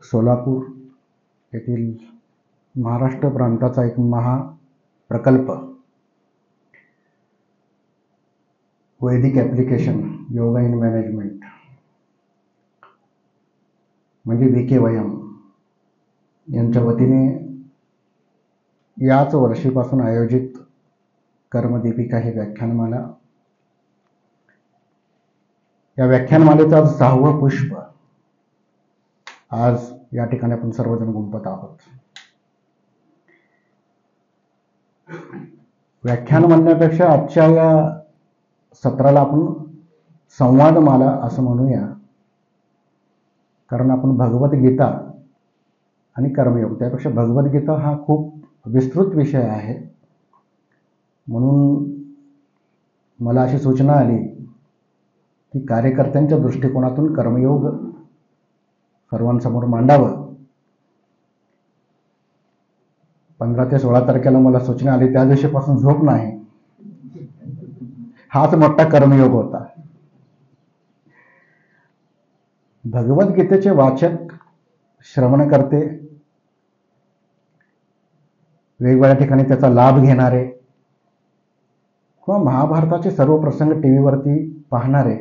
सोलापूर येथील महाराष्ट्र प्रांताचा एक महाप्रकल्प वैदिक ॲप्लिकेशन योगा इन मॅनेजमेंट म्हणजे VKYM यांच्या वतीने याच वर्षीपासून आयोजित कर्मदीपिका ही व्याख्यानमाला, या व्याख्यानमालेचं आज 6वं पुष्प आज या ठिकाणी आपण सर्वजण गुंफत आहोत. व्याख्यान म्हणण्यापेक्षा आजच्या या सत्राला आपण संवादमाला असं म्हणूया, कारण आपण भगवद्गीता आणि कर्मयोग, त्यापेक्षा भगवद्गीता हा खूप विस्तृत विषय आहे. म्हणून मला अशी सूचना आली की कार्यकर्त्यांच्या दृष्टिकोनातून कर्मयोग सर्वांसमोर मांडावं. 15 ते 16 तारखेला मला सूचना आली, त्या दिवशीपासून झोप नाही. हाच मोठा कर्मयोग होता. भगवद्गीतेचे वाचक, श्रवणकर्ते, वेगवेगळ्या ठिकाणी त्याचा लाभ घेणारे किंवा महाभारताचे सर्व प्रसंग टीव्हीवरती पाहणारे,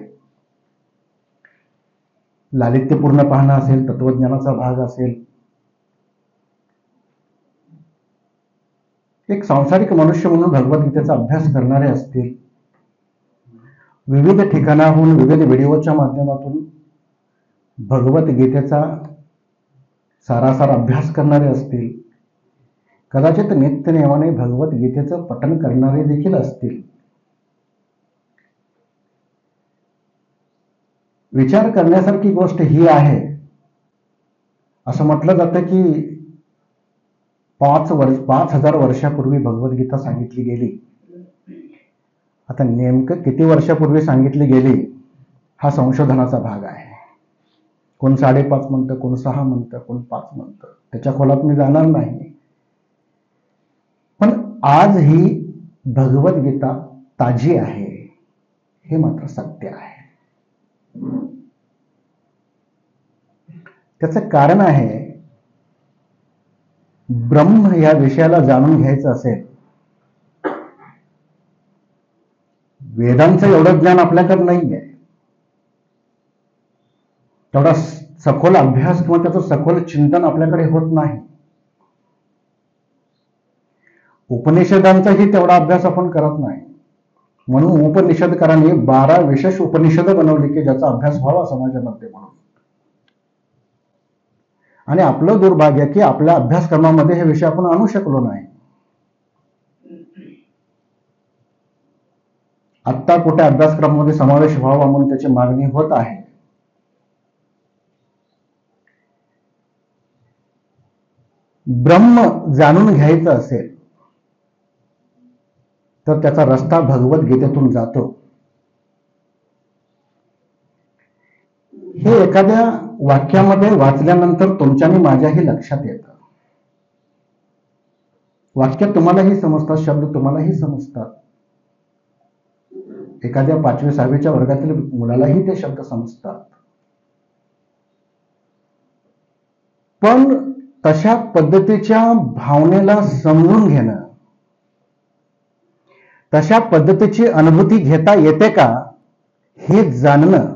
लालित्यपूर्ण पाहणं असेल, तत्वज्ञानाचा भाग असेल, एक सांसारिक मनुष्य म्हणून भगवद्गीतेचा अभ्यास करणारे असतील, विविध ठिकाणाहून विविध व्हिडिओच्या माध्यमातून भगवद्गीतेचा सारासार अभ्यास करणारे असतील, कदाचित नित्यनेमाने भगवद्गीतेचं पठण करणारे देखील असतील. विचार करण्यासारखी गोष्ट ही आहे. असं म्हटलं जातं की 5,000 वर्षापूर्वी भगवद्गीता सांगितली गेली. आता नेमकं किती वर्षापूर्वी सांगितली गेली हा संशोधनाचा भाग आहे. कोण 5.5 म्हणतं, कोण 6 म्हणतं, कोण 5 म्हणतं. त्याच्या खोलात मी जाणार नाही. पण आज ही भगवद्गीता ताजी आहे, हे मात्र सत्य आहे. त्याचं कारण आहे, ब्रह्म या विषयाला जाणून घ्यायचं असेल, वेदांचं एवढं ज्ञान आपल्याकडे नाही आहे. तेवढा सखोल अभ्यास किंवा त्याचं सखोल चिंतन आपल्याकडे होत नाही. उपनिषदांचाही तेवढा अभ्यास आपण करत नाही. म्हणून उपनिषदकारांनी 12 विशेष उपनिषद बनवली की ज्याचा अभ्यास व्हावा समाजामध्ये म्हणून. आणि आपलं दुर्भाग्य की आपल्या अभ्यासक्रमामध्ये हे विषय आपण आणू शकलो नाही. आत्ता कुठे अभ्यासक्रमामध्ये समावेश व्हावा म्हणून त्याची मागणी होत आहे. ब्रह्म जाणून घ्यायचं असेल तर त्याचा रस्ता भगवद्गीतेतून जातो. हे एखाद्या वाक्यामध्ये वाचल्यानंतर तुमच्या आणि माझ्याही लक्षात येतं. वाक्य तुम्हालाही समजतात, शब्द तुम्हालाही समजतात. एखाद्या 5वी 6वीच्या वर्गातील मुलालाही ते शब्द समजतात. पण तशा पद्धतीच्या भावनेला समजून घेणं, तशा पद्धतीची अनुभूती घेता येते का हे जाणणं,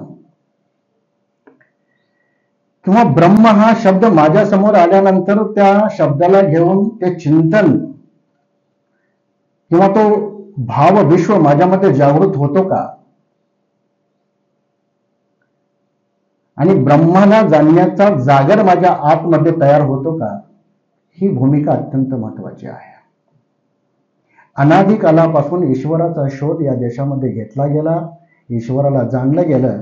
किंवा ब्रह्म हा शब्द माझ्या समोर आल्यानंतर त्या शब्दाला घेऊन ते चिंतन किंवा तो भाव विश्व माझ्यामध्ये जागृत होतो का, आणि ब्रह्माला जाणण्याचा जागर माझ्या आतमध्ये तयार होतो का, ही भूमिका अत्यंत महत्वाची आहे. अनादी कालापासून ईश्वराचा शोध या देशामध्ये घेतला गेला. ईश्वराला जाणलं गेलं,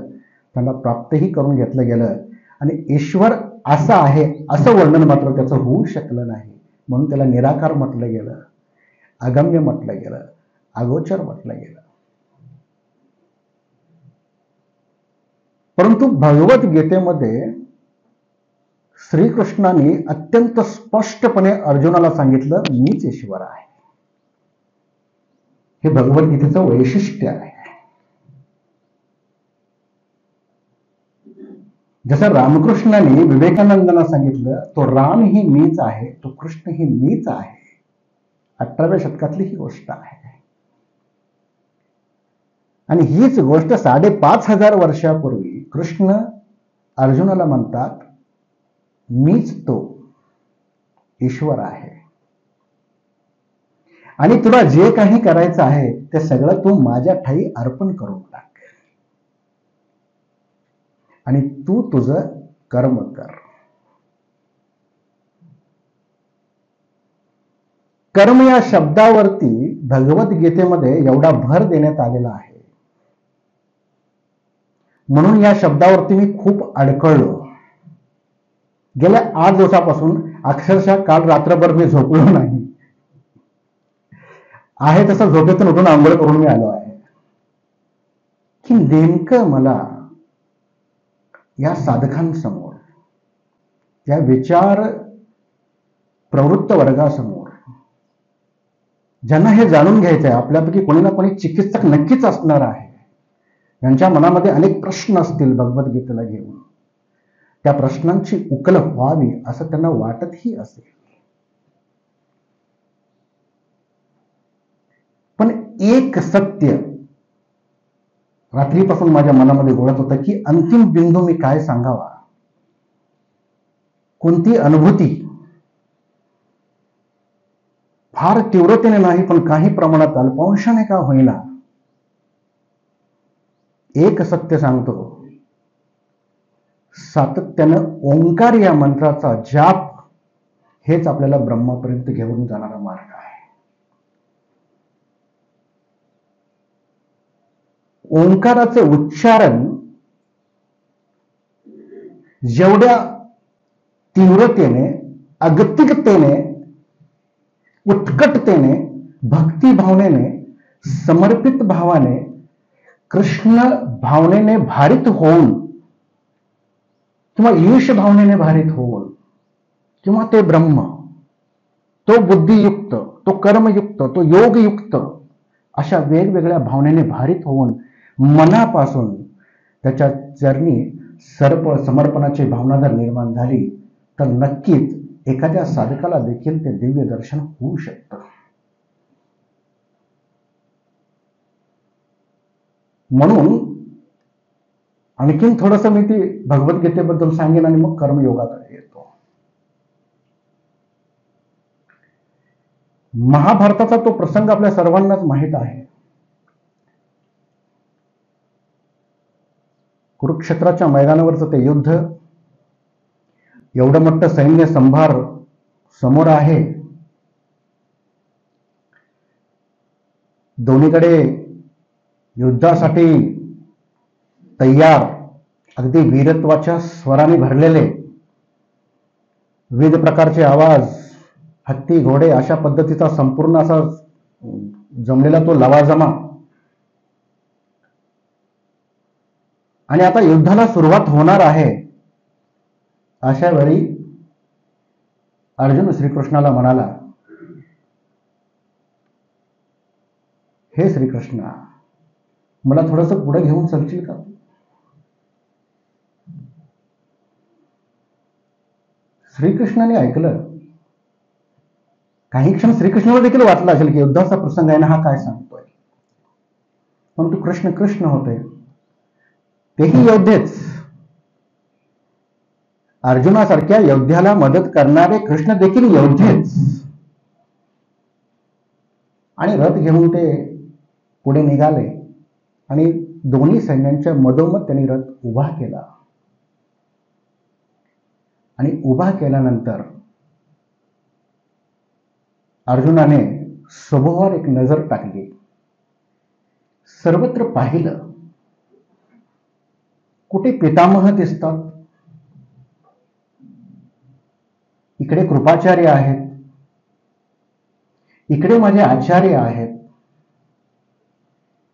त्यांना प्राप्तही करून घेतलं गेलं. आणि ईश्वर असा आहे असं वर्णन मात्र त्याचं होऊ शकलं नाही. म्हणून त्याला निराकार म्हटलं गेलं, अगम्य म्हटलं गेलं, अगोचर म्हटलं गेलं. परंतु भगवद्गीतेमध्ये श्रीकृष्णाने अत्यंत स्पष्टपणे अर्जुनाला सांगितलं, मीच ईश्वर आहे. हे भगवद्गीतेचं वैशिष्ट्य आहे. जसं रामकृष्णाने विवेकानंदांना सांगितलं, तो राम ही मीच आहे, तो कृष्ण ही मीच आहे. 18व्या शतकातली ही गोष्ट आहे. आणि हीच गोष्ट 5,500 वर्षापूर्वी कृष्ण अर्जुनाला म्हणतात, मीच तो ईश्वर आहे आणि तुला जे काही करायचं आहे ते सगळं तू माझ्या ठाई अर्पण करून टाक आणि तू तुझं कर्म कर. कर्म या शब्दावरती भगवद्गीतेमध्ये एवढा भर देण्यात आलेला आहे, म्हणून या शब्दावरती मी खूप अडकळलो. गेल्या 8 दिवसापासून अक्षरशः काल रात्रभर मी झोपलो नाही. आहे तसं झोपेतून उठून आंघोळ करून मी आलो आहे की नेमकं मला या साधकांसमोर, या विचार प्रवृत्त वर्गासमोर, ज्यांना हे जाणून घ्यायचं आहे, आपल्यापैकी कोणी ना कोणी चिकित्सक नक्कीच असणार आहे, यांच्या मनामध्ये अनेक प्रश्न असतील भगवद्गीतेला घेऊन, त्या प्रश्नांची उकल व्हावी असं त्यांना वाटतही असेल. पण एक सत्य रात्रीपासून माझ्या मनामध्ये घोळत होतं की अंतिम बिंदू मी काय सांगावा, कोणती अनुभूती, फार तीव्रतेने नाही पण काही प्रमाणात अल्पांशाने का होईना, एक सत्य सांगतो, सातत्यानं ओंकार या मंत्राचा जाप हेच आपल्याला ब्रह्मापर्यंत घेऊन जाणारा मार्ग आहे. ओंकाराचं उच्चारण जेवढ्या तीव्रतेने, अगतिकतेने, उत्कटतेने, भक्तिभावनेने, समर्पित भावाने, कृष्ण भावनेने भारित होऊन किंवा ईश भावनेने भारित होऊन किंवा ते ब्रह्म, तो बुद्धियुक्त, तो कर्मयुक्त, तो योगयुक्त, अशा वेगवेगळ्या भावनेने भारित होऊन मनापासून त्याच्या चरणी समर्पणाची भावना जर निर्माण झाली तर नक्कीच एखाद्या साधकाला देखील ते दिव्य दर्शन होऊ शकतं. म्हणून आणखीन थोडंसं मी ती भगवद्गीतेबद्दल सांगेन आणि मग कर्मयोगाकडे येतो. महाभारताचा तो प्रसंग आपल्या सर्वांनाच माहीत आहे. कुरुक्षेत्राच्या मैदानावरचं ते युद्ध, एवढं मोठं सैन्य संभार समोर आहे, दोन्हीकडे युद्धासाठी तयार, अगदी वीरत्वाच्या स्वराने भरलेले, विविध प्रकारचे आवाज, हत्ती घोडे अशा पद्धतीचा संपूर्ण असा जमलेला तो लवाजमा. आणि आता युद्धाला सुरुवात होणार आहे. अशा वेळी अर्जुन श्रीकृष्णाला म्हणाला, हे श्रीकृष्णा, मला थोडंसं पुढे घेऊन चलशील का? श्रीकृष्णाने ऐकलं. काही क्षण श्रीकृष्णाला देखील वाटलं असेल की युद्धाचा प्रसंग आहे ना, हा काय सांगतोय. परंतु कृष्ण कृष्ण होते, तेही योद्धेच. अर्जुनासारख्या योद्ध्याला मदत करणारे कृष्ण देखील योद्धेच. आणि रथ घेऊन ते पुढे निघाले आणि दोन्ही सैन्यांच्या मधोमध त्यांनी रथ उभा केला. आणि उभा केल्यानंतर अर्जुनाने सभोवार एक नजर टाकली. सर्वत्र पाहिलं, कुठे पितामह दिसतात, इकडे कृपाचार्य आहेत, इकडे माझे आचार्य आहेत,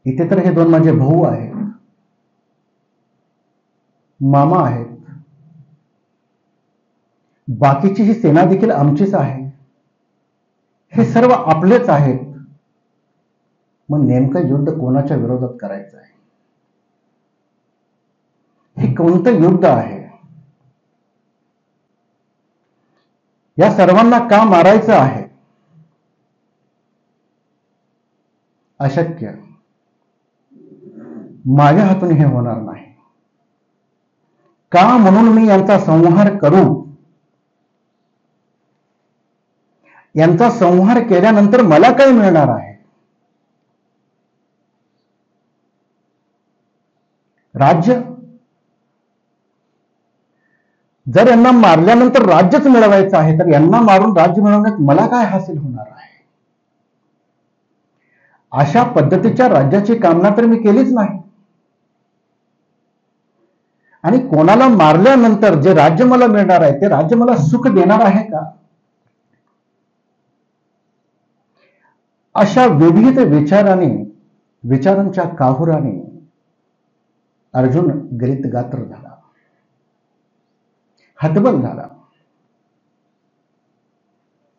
इथे तर हे दोन माझे भाऊ आहेत, मामा आहेत, बाकीची ही सेना देखील आमचीच आहे, हे सर्व आपलेच आहेत. मग नेमकं युद्ध कोणाच्या विरोधात करायचं आहे? हे कोणतं युद्ध आहे? या सर्वांना का मारायचं आहे? अशक्य. माझ्या हातून हे होणार नाही. का म्हणून मी यांचा संहार करू? यांचा संहार केल्यानंतर मला काय मिळणार आहे? राज्य. जर यांना मारल्यानंतर राज्यच मिळवायचं आहे तर यांना मारून राज्य मिळवण्यात मला काय हासिल होणार आहे? अशा पद्धतीच्या राज्याची कामना तर मी केलीच नाही. आणि कोणाला मारल्यानंतर जे राज्य मला मिळणार आहे ते राज्य मला सुख देणार आहे का? अशा विविध विचारांच्या काहुराने अर्जुन गलित गात्र झाला, हतबल झाला.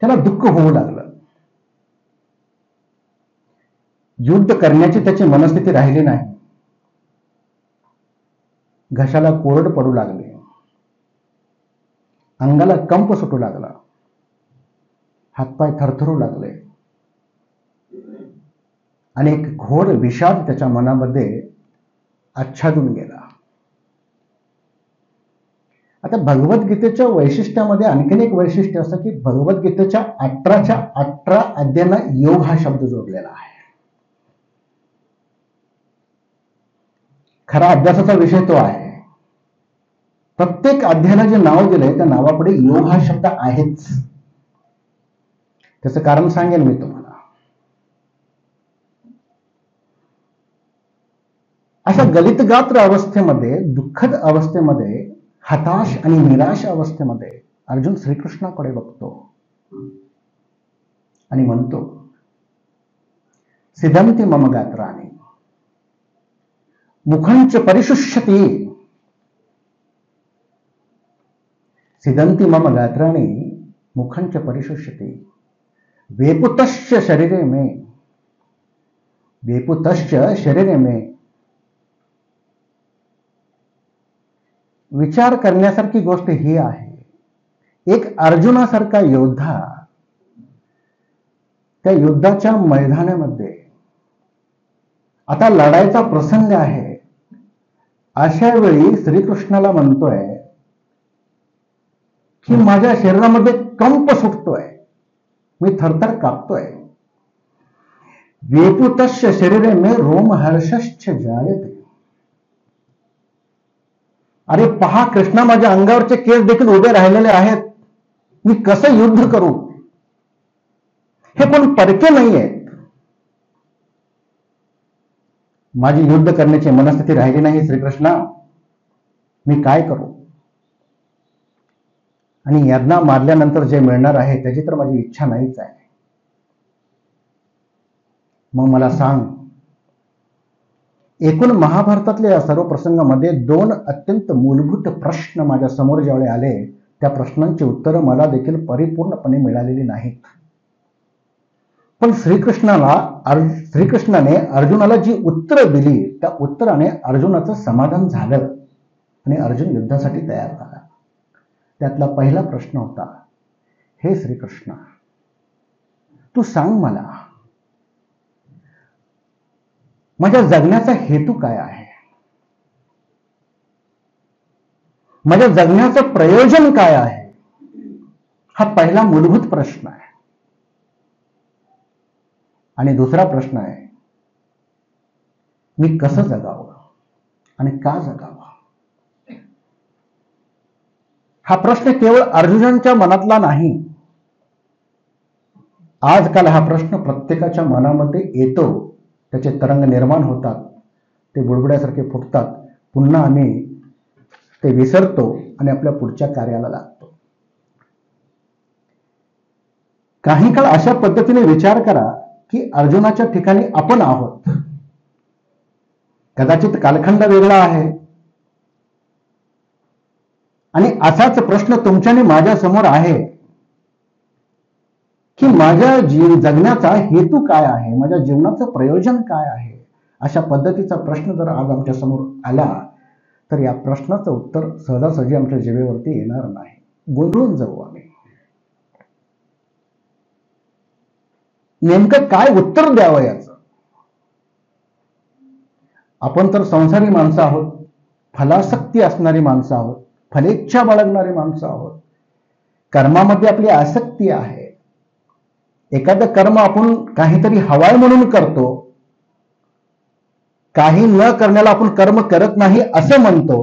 त्याला दुःख होऊ लागलं. युद्ध करण्याची त्याची मनस्थिती राहिली नाही. घशाला कोरड पडू लागले, अंगाला कंप सुटू लागला, हातपाय थरथरू लागले आणि एक घोर विषाद त्याच्या मनामध्ये आच्छादून गेला. आता भगवद्गीतेच्या वैशिष्ट्यामध्ये आणखीन एक वैशिष्ट्य असं की भगवद्गीतेच्या 18च्या 18 अध्यायांना योग हा शब्द जोडलेला आहे. खरा अभ्यासाचा विषय तो आहे. प्रत्येक अध्यायाला जे नाव दिलंय त्या नावापुढे योग हा शब्द आहेच. त्याचं कारण सांगेन मी तुम्हाला. अशा गलितगात्र अवस्थेमध्ये, दुःखद अवस्थेमध्ये, हताश आणि निराश अवस्थेमध्ये अर्जुन श्रीकृष्णाकडे बघतो आणि म्हणतो, सिदंती मम गात्राणि मुखंच परिशुष्यति. सिदंती मम गात्राणि मुखंच परिशुष्यति वेपुतश्च शरीरे मे. वेपुतश्च शरीरे मे. विचार करण्यासारखी गोष्ट ही आहे, एक अर्जुनासारखा योद्धा त्या युद्धाच्या मैदानामध्ये आता लढायचा प्रसंग आहे. अशा वेळी श्रीकृष्णाला म्हणतोय की माझ्या शरीरामध्ये कंप सुटतोय, मी थरथर कापतोय. वेपुतश्च शरीरे मे रोमहर्षश्च जायते. अरे पहा कृष्णा, माझ्या अंगावरचे केस देखील उभे राहिलेले आहेत. मी कसं युद्ध करू? हे कोण परके नाही आहेत. माझी युद्ध करण्याची मनस्थिती राहिली नाही श्रीकृष्णा. मी काय करू? आणि यांना मारल्यानंतर जे मिळणार आहे त्याची तर माझी इच्छा नाहीच आहे. मग मला सांग, एकूण महाभारतातल्या या सर्व प्रसंगामध्ये 2 अत्यंत मूलभूत प्रश्न माझ्या समोर ज्यावेळी आले, त्या प्रश्नांची उत्तरं मला देखील परिपूर्णपणे मिळालेली नाहीत. पण श्रीकृष्णाने अर्जुनाला जी उत्तरं दिली त्या उत्तराने अर्जुनाचं समाधान झालं आणि अर्जुन युद्धासाठी तयार झाला. त्यातला पहिला प्रश्न होता, हे श्रीकृष्ण, तू सांग मला, माझ्या जगण्याचा हेतू काय आहे? माझ्या जगण्याचं प्रयोजन काय आहे? हा पहिला मूलभूत प्रश्न आहे. आणि दुसरा प्रश्न आहे, मी कसं जगावं आणि का जगावं? हा प्रश्न केवळ अर्जुनाच्या मनातला नाही. आजकाल हा प्रश्न प्रत्येकाच्या मनामध्ये येतो. त्याचे तरंग निर्माण होतात, ते बुडबुड्यासारखे फुटतात. पुन्हा आम्ही ते विसरतो आणि आपल्या पुढच्या कार्याला लागतो. काही काळ अशा पद्धतीने विचार करा की अर्जुनाच्या ठिकाणी आपण आहोत. कदाचित कालखंड वेगळा आहे आणि असाच प्रश्न तुमच्याने माझ्या समोर आहे की माझ्या जगण्याचा हेतू काय आहे, माझ्या जीवनाचं प्रयोजन काय आहे. अशा पद्धतीचा प्रश्न जर आज आमच्या समोर आला तर या प्रश्नाचं उत्तर सहजासहजी आमच्या जिभेवरती येणार नाही. गोंधळून जाऊ आम्ही. नेमकं काय उत्तर द्यावं याचं. आपण तर संसारी माणसं आहोत, फलासक्ती असणारी माणसं आहोत, फलेच्छा बाळगणारी माणसं आहोत. कर्मामध्ये आपली आसक्ती आहे. एखादं कर्म आपण काहीतरी हवाय म्हणून करतो, काही न करण्याला आपण कर्म करत नाही असं म्हणतो,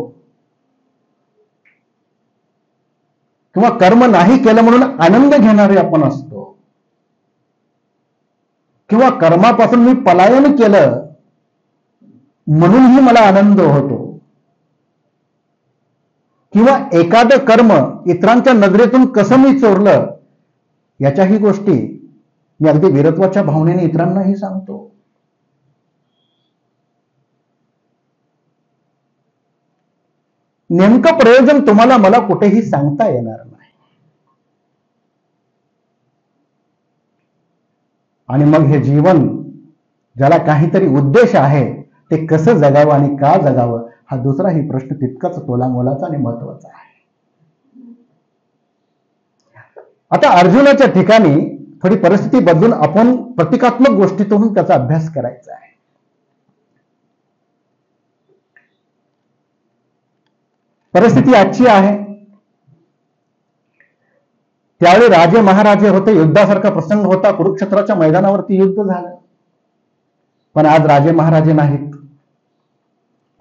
किंवा कर्म नाही केलं म्हणून आनंद घेणारे आपण असतो, किंवा कर्मापासून मी पलायन केलं म्हणूनही मला आनंद होतो, किंवा एखादं कर्म इतरांच्या नजरेतून कसं मी चोरलं याच्याही गोष्टी मी अगदी वीरत्वाच्या भावनेने इतरांनाही सांगतो. नेमकं प्रयोजन तुम्हाला मला कुठेही सांगता येणार नाही. आणि मग हे जीवन ज्याला काहीतरी उद्देश आहे ते कसं जगावं आणि का जगावं हा दुसराही प्रश्न तितकाच तोलामोलाचा आणि महत्वाचा आहे. आता अर्जुनाच्या ठिकाणी थोडी परिस्थिती बदलून आपण प्रतिकात्मक गोष्टीतून त्याचा अभ्यास करायचा आहे. परिस्थिती आजची आहे. त्यावेळी राजे महाराजे होते, युद्धासारखा प्रसंग होता, कुरुक्षेत्राच्या मैदानावरती युद्ध झालं. पण आज राजे महाराजे नाहीत.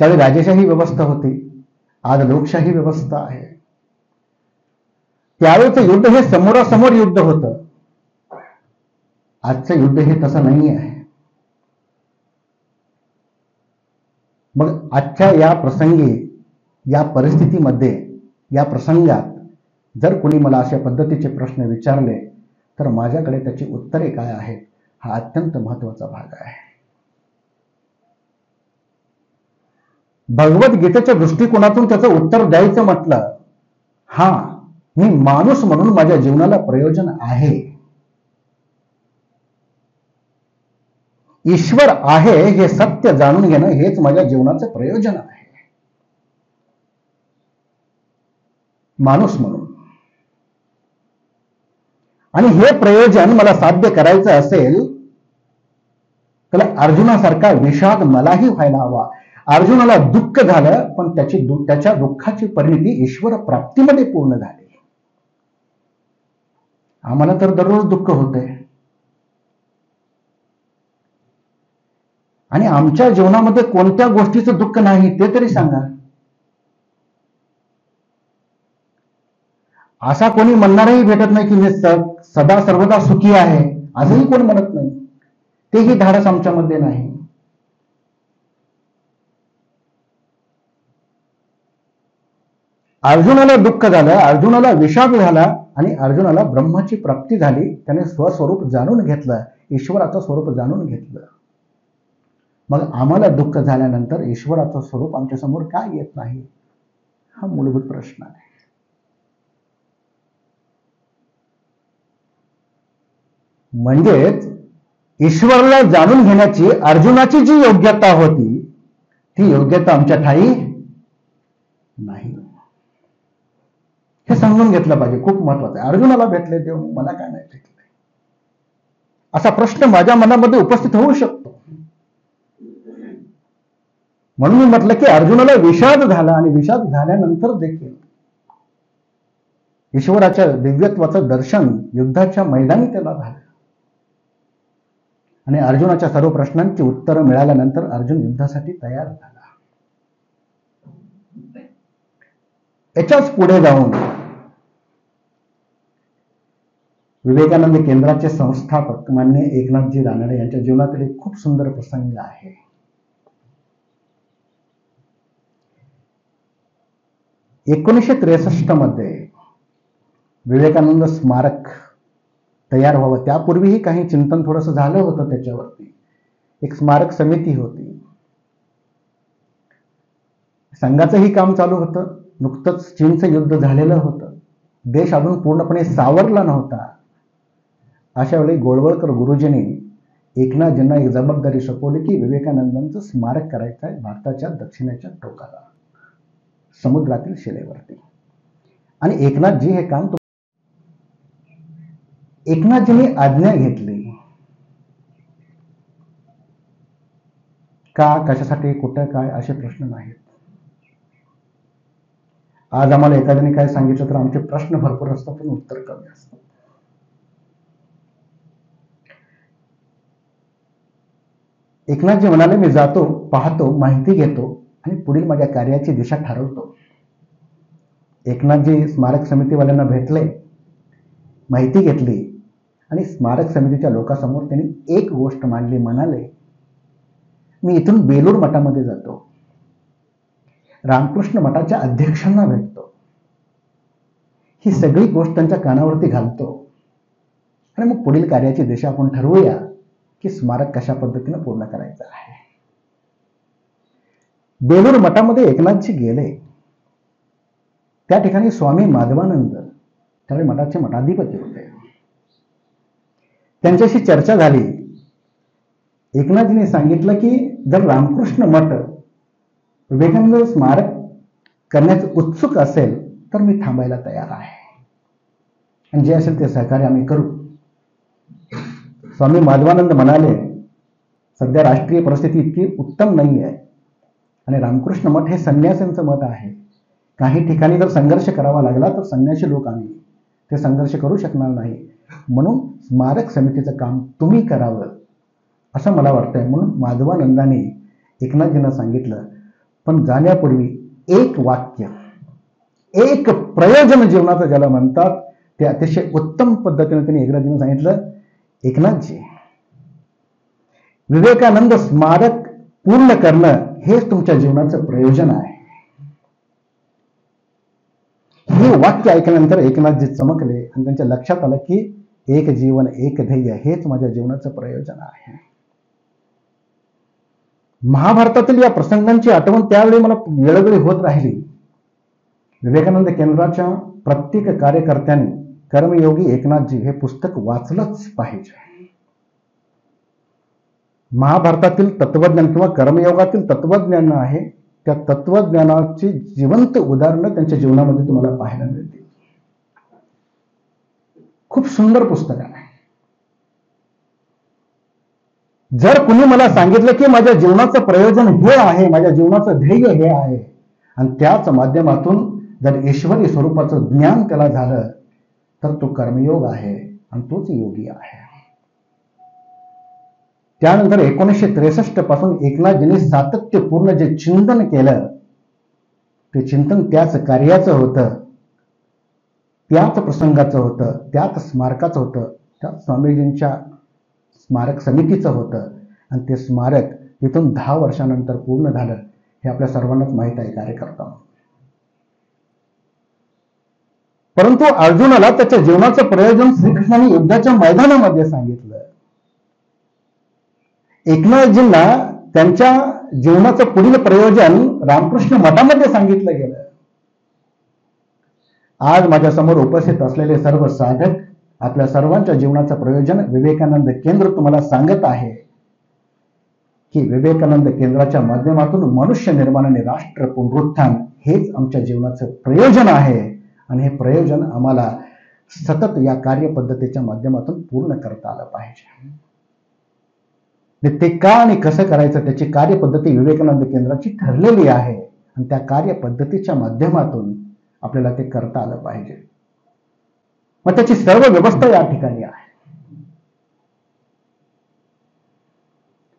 त्यावेळी राजेशाही व्यवस्था होती, आज लोकशाही व्यवस्था आहे. त्यावेळेचं युद्ध हे समोरासमोर युद्ध होतं, आजचं युद्ध हे तसं नाही आहे. मग आजच्या या प्रसंगी, या परिस्थितीमध्ये, या प्रसंगात जर कोणी मला अशा पद्धतीचे प्रश्न विचारले तर माझ्याकडे त्याची उत्तरे काय आहेत हा अत्यंत महत्वाचा भाग आहे. भगवद्गीतेच्या दृष्टिकोनातून त्याचं उत्तर द्यायचं म्हटलं, हा मी माणूस म्हणून माझ्या जीवनाला प्रयोजन आहे. ईश्वर आहे हे सत्य जाणून घेणं हेच माझ्या जीवनाचं प्रयोजन आहे, माणूस म्हणून. आणि हे प्रयोजन मला साध्य करायचं असेल तर अर्जुनासारखा विषाद मलाही व्हायला हवा. अर्जुनाला दुःख झालं पण त्याच्या दुःखाची परिणती ईश्वर प्राप्तीमध्ये पूर्ण झाली. आम्हाला तर दररोज दुःख होते आणि आमच्या जीवनामध्ये कोणत्या गोष्टीचं दुःख नाही ते तरी सांगा. असा कोणी म्हणणारही भेटत नाही की मी सदा सर्वदा सुखी आहे, असंही कोण म्हणत नाही. तेही धाडस आमच्यामध्ये नाही. अर्जुनाला दुःख झालं, अर्जुनाला विषाद झाला आणि अर्जुनाला ब्रह्माची प्राप्ती झाली. त्याने स्वस्वरूप जाणून घेतलं, ईश्वराचं स्वरूप जाणून घेतलं. मग आम्हाला दुःख झाल्यानंतर ईश्वराचं स्वरूप आमच्या समोर काय येत नाही हा मूलभूत प्रश्न आहे. म्हणजेच ईश्वराला जाणून घेण्याची अर्जुनाची जी योग्यता होती ती योग्यता आमच्या ठाई नाही. हे समजून घेतलं पाहिजे, खूप महत्वाचं आहे. अर्जुनाला भेटले देव, मला काय नाही भेटले असा प्रश्न माझ्या मनामध्ये उपस्थित होऊ शकतो. म्हणून मी म्हटलं की अर्जुनाला विषाद झाला आणि विषाद झाल्यानंतर देखील ईश्वराच्या दिव्यत्वाचं दर्शन युद्धाच्या मैदानी त्याला झालं आणि अर्जुनाच्या सर्व प्रश्नांची उत्तरं मिळाल्यानंतर अर्जुन युद्धासाठी तयार झाला. याच्याच पुढे जाऊन विवेकानंद केंद्राचे संस्थापक माननीय एकनाथजी रानडे यांच्या जीवनातील एक खूप सुंदर प्रसंग आहे. एकोणीसशे मध्ये विवेकानंद स्मारक तयार व्हावं त्यापूर्वीही काही चिंतन थोडंसं झालं होतं त्याच्यावरती. एक स्मारक समिती होती, संघाचंही काम चालू होतं. नुकतंच चीनचं युद्ध झालेलं होतं, देश अजून पूर्णपणे सावरला नव्हता. अशा वेळी गोळवळकर गुरुजींनी एकनाथजींना एक जबाबदारी सोपवली की विवेकानंदांचं स्मारक करायचं आहे भारताच्या दक्षिणेच्या टोकाला, समुद्रातील शिलेवरती. आणि एकनाथजींनी आज्ञा घेतली का, कशासाठी, कुठं, काय असे प्रश्न नाहीत. आज आम्हाला एखाद्याने काय सांगितलं तर आमचे प्रश्न भरपूर असतात पण उत्तर कमी असतात. एकनाथजी म्हणाले, मी जातो, पाहतो, माहिती घेतो आणि पुढील माझ्या कार्याची दिशा ठरवतो. एकनाथजी स्मारक समितीवाल्यांना भेटले, माहिती घेतली आणि स्मारक समितीच्या लोकांसमोर त्यांनी एक गोष्ट मांडली. म्हणाले, मी इथून बेलूर मठामध्ये जातो, रामकृष्ण मठाच्या अध्यक्षांना भेटतो, ही सगळी गोष्ट त्यांच्या कानावरती घालतो आणि मग पुढील कार्याची दिशा आपण ठरवूया की स्मारक कशा पद्धतीने पूर्ण करायचं आहे. बेलूर मठामध्ये एकनाथजी गेले. त्या ठिकाणी स्वामी माधवानंद त्यावेळी मठाचे मठाधिपती होते. त्यांच्याशी चर्चा झाली. एकनाथजीने सांगितलं की जर रामकृष्ण मठ विवेकानंद स्मारक करण्यास उत्सुक असेल तर मी थांबायला तयार आहे आणि जे असेल ते सहकार्य आम्ही करू. स्वामी माधवानंद म्हणाले, सध्या राष्ट्रीय परिस्थिती इतकी उत्तम नाही आहे आणि रामकृष्ण मठ हे संन्यासींचं मठ आहे. काही ठिकाणी जर संघर्ष करावा लागला तर संन्यासी लोक आम्ही ते संघर्ष करू शकणार नाही, म्हणून स्मारक समितीचं काम तुम्ही करावं असं मला वाटतंय. म्हणून माधवानंदाने एकनाथजींना सांगितलं, पण जाण्यापूर्वी एक वाक्य, एक प्रयोजन जीवनाचं ज्याला म्हणतात ते अतिशय उत्तम पद्धतीने त्यांनी एकनाथजींना सांगितलं, एकनाथजी, विवेकानंद स्मारक पूर्ण करणं हेच तुमच्या जीवनाचं प्रयोजन आहे. हे वाक्य ऐकल्यानंतर एकनाथजी चमकले आणि त्यांच्या लक्षात आलं की एक जीवन एक ध्येय हेच माझ्या जीवनाचं प्रयोजन आहे. महाभारतातील या प्रसंगांची आठवण त्यावेळी मला वेळोवेळी होत राहिली. विवेकानंद केंद्राच्या प्रत्येक कार्यकर्त्यांनी कर्मयोगी एकनाथजी हे पुस्तक वाचलंच पाहिजे. महाभारतातील तत्वज्ञान किंवा कर्मयोगातील तत्वज्ञान आहे, त्या तत्वज्ञानाची जिवंत उदाहरणं त्यांच्या जीवनामध्ये तुम्हाला पाहायला मिळतील. खूप सुंदर पुस्तक आहे. जर कुणी मला सांगितलं की माझ्या जीवनाचं प्रयोजन हे आहे, माझ्या जीवनाचं ध्येय हे आहे आणि त्याच माध्यमातून जर ईश्वरी स्वरूपाचं ज्ञान त्याला झालं तर तो कर्मयोग आहे आणि तोच योगी आहे. त्यानंतर 1963 पासून एकनाथजींनी सातत्यपूर्ण जे चिंतन केलं ते चिंतन त्याच कार्याचं होतं, त्याच प्रसंगाचं होतं, त्याच स्मारकाचं होतं, त्या स्वामीजींच्या स्मारक समितीचं होतं आणि ते स्मारक तिथून 10 वर्षानंतर पूर्ण झालं हे आपल्या सर्वांनाच माहीत आहे कार्यकर्ता. परंतु अर्जुनाला त्याच्या जीवनाचं प्रयोजन श्रीकृष्णाने युद्धाच्या मैदानामध्ये सांगितलं. एकनाथजींना त्यांच्या जीवनाचं पुढील प्रयोजन रामकृष्ण मठामध्ये सांगितलं गेलं. आज माझ्या समोर उपस्थित असलेले सर्व साधक आपल्या सर्वांच्या जीवनाचं प्रयोजन विवेकानंद केंद्र तुम्हाला सांगत आहे की विवेकानंद केंद्राच्या माध्यमातून मनुष्य निर्माण आणि राष्ट्र पुनरुत्थान हेच आमच्या जीवनाचं प्रयोजन आहे आणि हे प्रयोजन आम्हाला सतत या कार्यपद्धतीच्या माध्यमातून पूर्ण करता आलं पाहिजे. ते का आणि कसं करायचं त्याची कार्यपद्धती विवेकानंद केंद्राची ठरलेली आहे आणि त्या कार्यपद्धतीच्या माध्यमातून आपल्याला ते करता आलं पाहिजे. मग त्याची सर्व व्यवस्था या ठिकाणी आहे.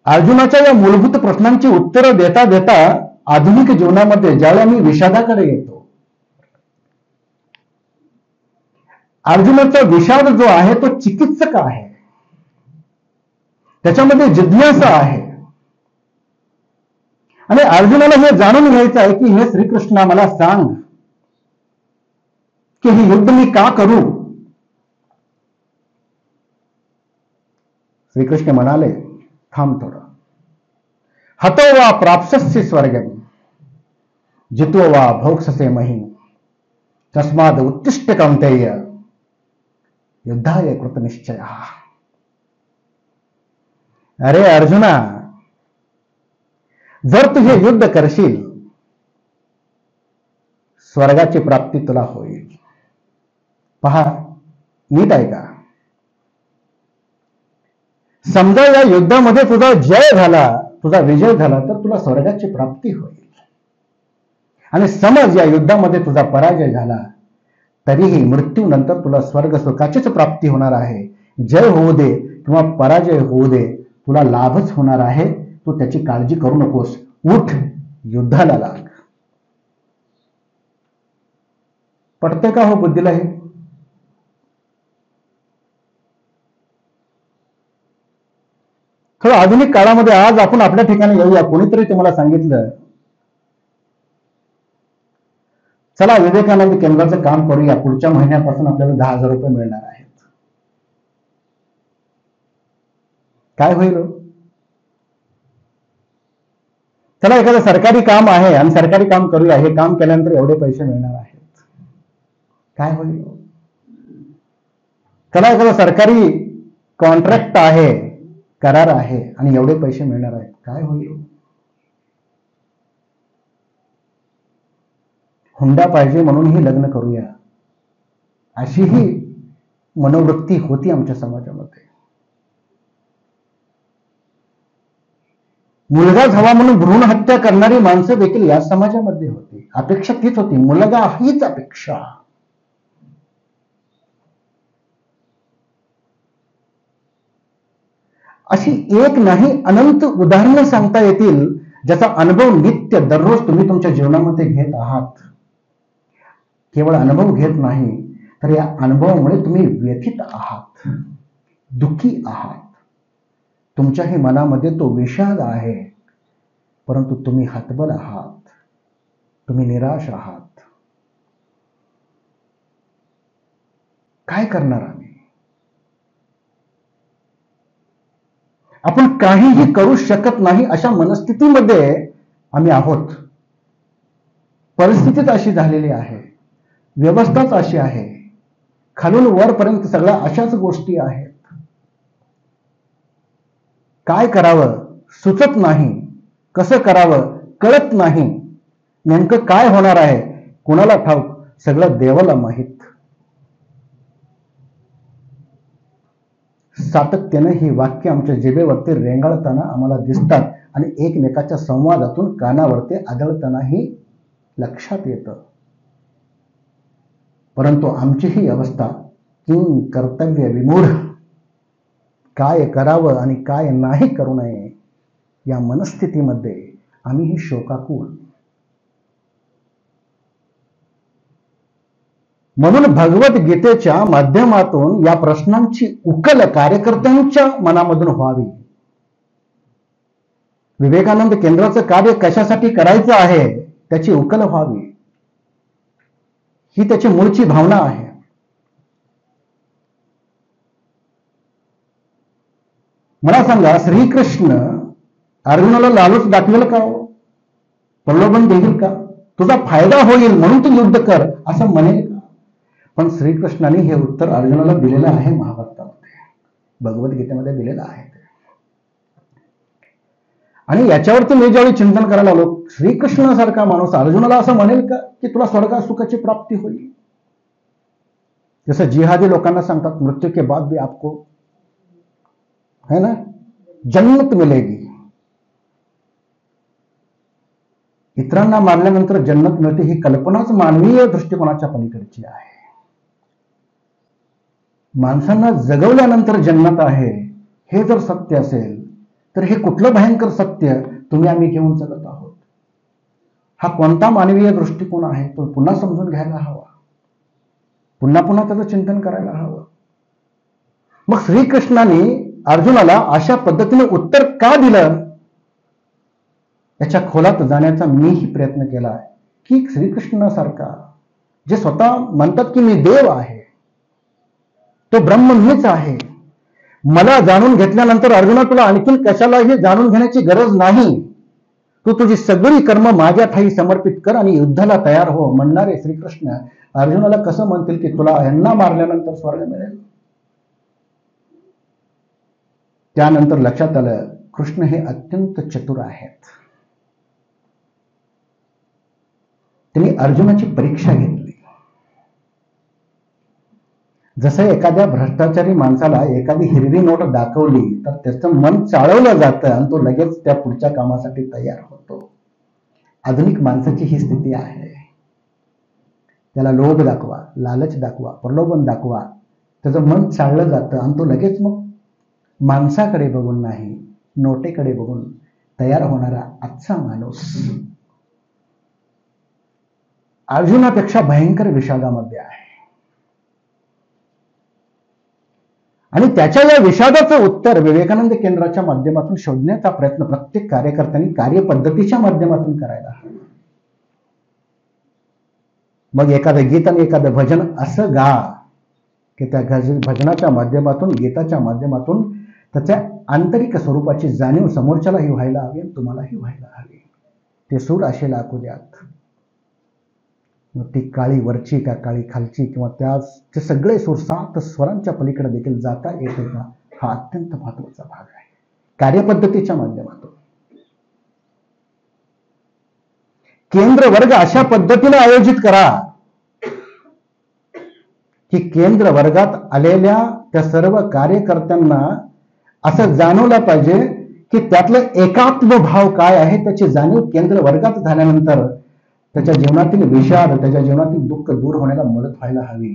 अर्जुनाच्या या मूलभूत प्रश्नांची उत्तरं देता देता आधुनिक जीवनामध्ये ज्यावेळी आम्ही विषादाकडे येतो, अर्जुनाचा विषाद जो आहे तो चिकित्सक आहे, त्याच्यामध्ये जिज्ञासा आहे आणि अर्जुनाला हे जाणून घ्यायचं आहे की हे श्रीकृष्णा मला सांग की हे युद्ध मी का करू. श्रीकृष्ण म्हणाले, थांब थोडं. हतो वा प्राप्स्यसि स्वर्गम जितो वा भोक्ष्यसे महीम तस्माद उत्तिष्ठ कौन्तेय युद्धाय कृतनिश्चयः. अरे अर्जुना, जर तू हे युद्ध करशील स्वर्गाची प्राप्ती तुला होईल. पहा, नीट आहे का? समजा या युद्धामध्ये तुझा जय झाला तुझा विजय झाला तर तुला स्वर्गाची प्राप्ती होईल. आणि समज या युद्धामध्ये तुझा पराजय झाला तरीही मृत्यूनंतर तुला स्वर्ग सुखाचीच प्राप्ती होणार आहे. जय होऊ दे किंवा पराजय होऊ दे, तुला लाभच होणार आहे. तू त्याची काळजी करू नकोस. उठ, युद्धाला लाग. पटते का हो बुद्धीला हे? थोडं आधुनिक काळामध्ये आज आपण आपल्या ठिकाणी येऊया. कोणीतरी तुम्हाला सांगितलं, चला विवेकानंद केंद्राचं काम करूया, पुढच्या महिन्यापासून आपल्याला 10,000 रुपये मिळणार आहेत. काय होईल? चला एखादं सरकारी काम आहे आणि सरकारी काम करूया, हे काम केल्यानंतर एवढे पैसे मिळणार आहेत. काय होईल? चला एखादं सरकारी कॉन्ट्रॅक्ट आहे, करार आहे आणि एवढे पैसे मिळणार आहेत. काय होईल? हुंडा पाहिजे म्हणूनही लग्न करूया, अशीही मनोवृत्ती होती आमच्या समाजामध्ये. मुलगाच हवा म्हणून भ्रूण हत्या करणारी माणसं देखील या समाजामध्ये होती. अपेक्षा तीच होती, मुलगा हीच अपेक्षा. अशी एक नाही अनंत उदाहरणं सांगता येतील ज्याचा अनुभव नित्य दररोज तुम्ही तुमच्या जीवनामध्ये घेत आहात. केवळ अनुभव घेत नाही तर या अनुभवामुळे तुम्ही व्यथित आहात, दुःखी आहात. तुमच्याही मनामध्ये तो विषाद आहे, परंतु तुम्ही हतबल आहात, तुम्ही निराश आहात. काय करणार आम्ही? आपण काहीही करू शकत नाही अशा मनस्थितीमध्ये आम्ही आहोत. परिस्थितीच अशी झालेली आहे, व्यवस्थाच अशी आहे, खालून वरपर्यंत सगळ्या अशाच गोष्टी आहेत. काय करावं सुचत नाही, कसं करावं कळत नाही. नेमकं काय होणार आहे कुणाला ठाऊक, सगळं देवाला माहीत. सातत्याने ही वाक्य आमच्या जिभेवरती रेंगाळताना आम्हाला दिसतात आणि एकमेकाच्या संवादातून कानावरती आदळतानाही लक्षात येतं. परंतु आमची ही अवस्था किंग कर्तव्य विमूढ, काय करावं आणि काय नाही करू नये या मनस्थितीमध्ये आम्ही ही शोकाकुल. म्हणून भगवद्गीतेच्या माध्यमातून या प्रश्नांची उकल कार्यकर्त्यांच्या मनामधून व्हावी. विवेकानंद केंद्राचं कार्य कशासाठी करायचं आहे त्याची उकल व्हावी, ही त्याची मूळची भावना आहे. मला सांगा, श्रीकृष्ण अर्जुनाला लालूच दाखवेल का हो? प्रलोभन देईल का? तुझा फायदा होईल म्हणून तू युद्ध कर असं म्हणेल का? पण श्रीकृष्णाने हे उत्तर अर्जुनाला दिलेलं आहे, महाभारतामध्ये भगवद्गीतेमध्ये दिलेलं आहे. आणि याच्यावरती मी ज्यावेळी चिंतन करायला आलो, श्रीकृष्णासारखा माणूस अर्जुनाला असं म्हणेल का की तुला स्वर्गात सुखाची प्राप्ती होईल? जसं जिहादी लोकांना सांगतात, मृत्यू के बाद भी आपको है ना जन्नत मिलेगी. इतरांना मारल्यानंतर जन्नत मिळते ही कल्पनाच मानवीय दृष्टिकोनाच्या पलीकडची आहे. माणसांना जगवल्यानंतर जन्नत आहे हे जर सत्य असेल तर हे कुठलं भयंकर सत्य तुम्ही आम्ही घेऊन जगत आहोत? हा कोणता मानवीय दृष्टिकोन आहे तो पुन्हा समजून घ्यायला हवा, पुन्हा पुन्हा त्याचं चिंतन करायला हवं. मग श्रीकृष्णाने अर्जुनाला अशा पद्धतीने उत्तर का दिलं याच्या खोलात जाण्याचा मीही प्रयत्न केला की श्रीकृष्णासारखा जे स्वतः म्हणतात की मी देव आहे, तो ब्रह्म मीच आहे, मला जाणून घेतल्यानंतर अर्जुना तुला आणखीन कशालाही जाणून घेण्याची गरज नाही, तू तुझी सगळी कर्म माझ्या ठाई समर्पित कर आणि युद्धाला तयार हो म्हणणारे श्रीकृष्ण अर्जुनाला कसं म्हणतील की तुला यांना मारल्यानंतर स्वर्ग मिळेल? त्यानंतर लक्षात आलं कृष्ण हे अत्यंत चतुर आहेत. त्यांनी अर्जुनाची परीक्षा घेतली. जसं एखाद्या भ्रष्टाचारी माणसाला एखादी हिरवी नोट दाखवली तर त्याचं मन चाळवलं जातं आणि तो लगेच त्या पुढच्या कामासाठी तयार होतो. आधुनिक माणसाची ही स्थिती आहे. त्याला लोभ दाखवा, लालच दाखवा, प्रलोभन दाखवा, त्याचं मन चाळलं जातं आणि तो लगेच मग माणसाकडे बघून नाही, नोटेकडे बघून तयार होणारा आजचा माणूस अर्जुनापेक्षा भयंकर विषादामध्ये आहे. आणि त्याच्या या विषादाचं उत्तर विवेकानंद केंद्राच्या माध्यमातून शोधण्याचा प्रयत्न प्रत्येक कार्यकर्त्यांनी कार्यपद्धतीच्या माध्यमातून करायला हवा. मग एखादं गीत आणि एखादं भजन असं गा की त्या भजनाच्या माध्यमातून, गीताच्या माध्यमातून त्याच्या आंतरिक स्वरूपाची जाणीव समोरच्यालाही व्हायला हवी, तुम्हालाही व्हायला हवी. ते सूर असे लागू द्यात, मग ती काळी वरची का काळी खालची किंवा ते सगळे सूर 7 स्वरांच्या पलीकडे देखील जाता येते का, हा अत्यंत महत्वाचा भाग आहे. कार्यपद्धतीच्या माध्यमातून केंद्र वर्ग अशा पद्धतीने आयोजित करा की केंद्र वर्गात आलेल्या त्या सर्व कार्यकर्त्यांना असं जाणवलं पाहिजे की त्यातलं एकात्म भाव काय आहे, त्याची जाणीव केंद्र वर्गात झाल्यानंतर त्याच्या जीवनातील विषाद, त्याच्या जीवनातील दुःख दूर होण्याला मदत व्हायला हवी.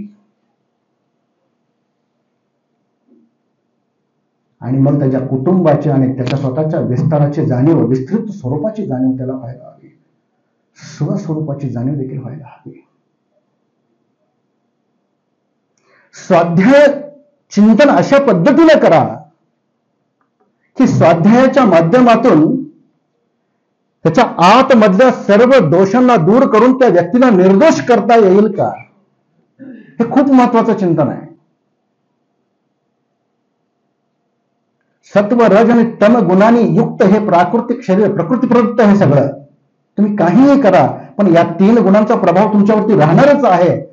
आणि मग त्याच्या कुटुंबाची आणि त्याच्या स्वतःच्या विस्ताराची जाणीव, विस्तृत स्वरूपाची जाणीव त्याला व्हायला हवी, स्वस्वरूपाची जाणीव देखील व्हायला हवी. स्वाध्याय चिंतन अशा पद्धतीने करा की स्वाध्यायाच्या माध्यमातून त्याच्या आतमधल्या सर्व दोषांना दूर करून त्या व्यक्तीला निर्दोष करता येईल का, हे खूप महत्वाचं चिंतन आहे. सत्व, रज आणि तम गुणांनी युक्त हे प्राकृतिक शरीर, प्रकृती प्रवृत्त हे सगळं तुम्ही काहीही करा, पण या 3 गुणांचा प्रभाव तुमच्यावरती राहणारच आहे.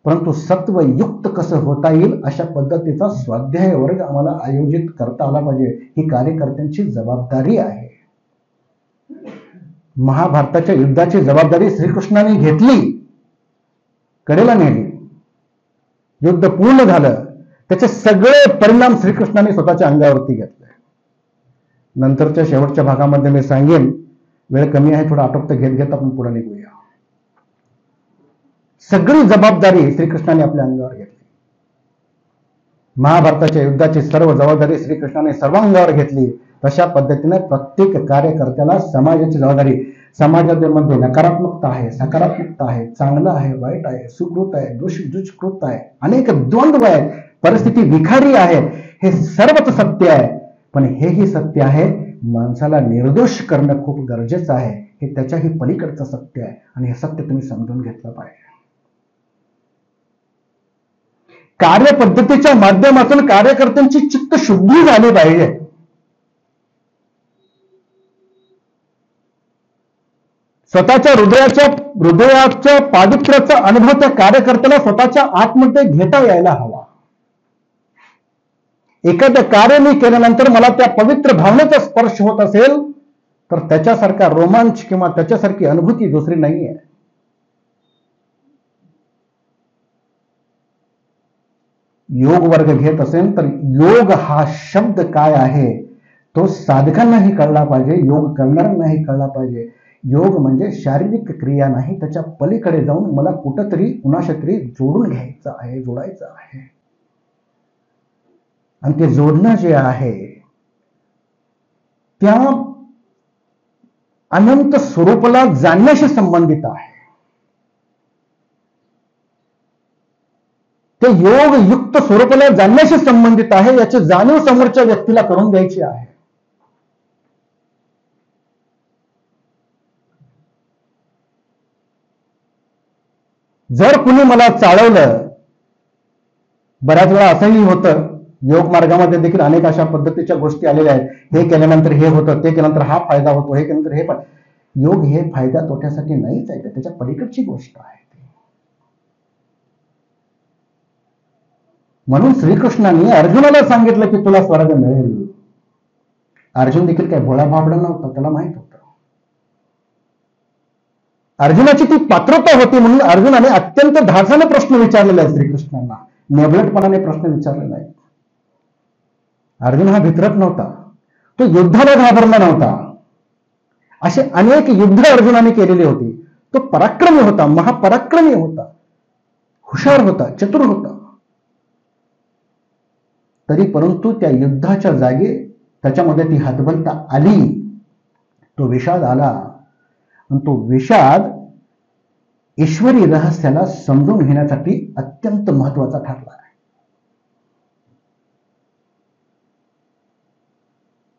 परंतु सत्व युक्त कसं होता येईल अशा पद्धतीचा स्वाध्याय वर्ग आम्हाला आयोजित करता आला पाहिजे. ही कार्यकर्त्यांची जबाबदारी आहे. महाभारताच्या युद्धाची जबाबदारी श्रीकृष्णाने घेतली, कडेला नेली, युद्ध पूर्ण झालं, त्याचे सगळे परिणाम श्रीकृष्णाने स्वतःच्या अंगावरती घेतले. नंतरच्या शेवटच्या भागामध्ये मी सांगेन, वेळ कमी आहे, थोडा आटोपत घेत घेत आपण पुढे निघूया. सगळी जबाबदारी श्रीकृष्णाने आपल्या अंगावर घेतली. महाभारताच्या युद्धाची सर्व जबाबदारी श्रीकृष्णाने सर्वांगावर घेतली. तशा पद्धतीने प्रत्येक कार्यकर्त्याला समाजाची जबाबदारी, समाजामध्ये नकारात्मकता आहे, सकारात्मकता आहे, चांगलं आहे, वाईट आहे, सुकृत आहे, दुष्कृत आहे, अनेक द्वंद्व आहेत, परिस्थिती विखारी आहे, हे सर्वच सत्य आहे. पण हेही सत्य आहे, माणसाला निर्दोष करणं खूप गरजेचं आहे, हे त्याच्याही पलीकडचं सत्य आहे. आणि हे सत्य तुम्ही समजून घेतलं पाहिजे. कार्यपद्धतीच्या माध्यमातून कार्यकर्त्यांची चित्त शुद्धी झाली पाहिजे. स्वतःच्या हृदयाच्या पावित्र्याचा अनुभव त्या कार्यकर्त्याला स्वतःच्या आतमध्ये घेता यायला हवा. एखादं कार्य मी केल्यानंतर मला त्या पवित्र भावनेचा स्पर्श होत असेल तर त्याच्यासारखा रोमांच किंवा त्याच्यासारखी अनुभूती दुसरी नाहीये. योग वर्ग घेत असेल तर योग हा शब्द काय आहे तो साधकांनाही कळला पाहिजे, योग करणाऱ्यांनाही कळला पाहिजे. योग म्हणजे शारीरिक क्रिया नाही, त्याच्या पलीकडे जाऊन मला कुठंतरी कुणाशतरी जोडून घ्यायचं आहे, जोडायचं आहे. आणि ते जोडणं जे आहे त्या अनंत स्वरूपाला जाणण्याशी संबंधित आहे. ते योग युक्त स्वरूपाला जाणण्याशी संबंधित आहे, याची जाणीव समोरच्या व्यक्तीला करून द्यायची आहे. जर कुणी मला चालवलं, बऱ्याच वेळा असंही होतं, योग मार्गामध्ये देखील अनेक अशा पद्धतीच्या गोष्टी आलेल्या आहेत. हे केल्यानंतर हे होतं, ते केल्यानंतर हा फायदा होतो, हे केल्यानंतर हे. पण योग हे फायदा तोट्यासाठी नाहीच आहे, त्याच्या पलीकडची गोष्ट आहे. म्हणून श्रीकृष्णाने अर्जुनाला सांगितलं की तुला स्वर्ग मिळेल. अर्जुन देखील काय भोळा भाबडा नव्हता, त्याला माहित होतं. अर्जुनाची ती पात्रता होती म्हणून अर्जुनाने अत्यंत धाडसाने प्रश्न विचारलेला आहे श्रीकृष्णांना. नेबलटपणाने प्रश्न विचारले नाहीत. अर्जुन हा भित्रत नव्हता, तो युद्धाला घाबरला नव्हता. असे अनेक युद्ध अर्जुनाने केलेले होते. तो पराक्रमी होता, महापराक्रमी होता, हुशार होता, चतुर होता. तरी परंतु त्या युद्धाच्या जागी त्याच्यामध्ये ती हतबलता आली, तो विषाद आला. आणि तो विषाद ईश्वरी रहस्याला समजून घेण्यासाठी अत्यंत महत्वाचा ठरला आहे.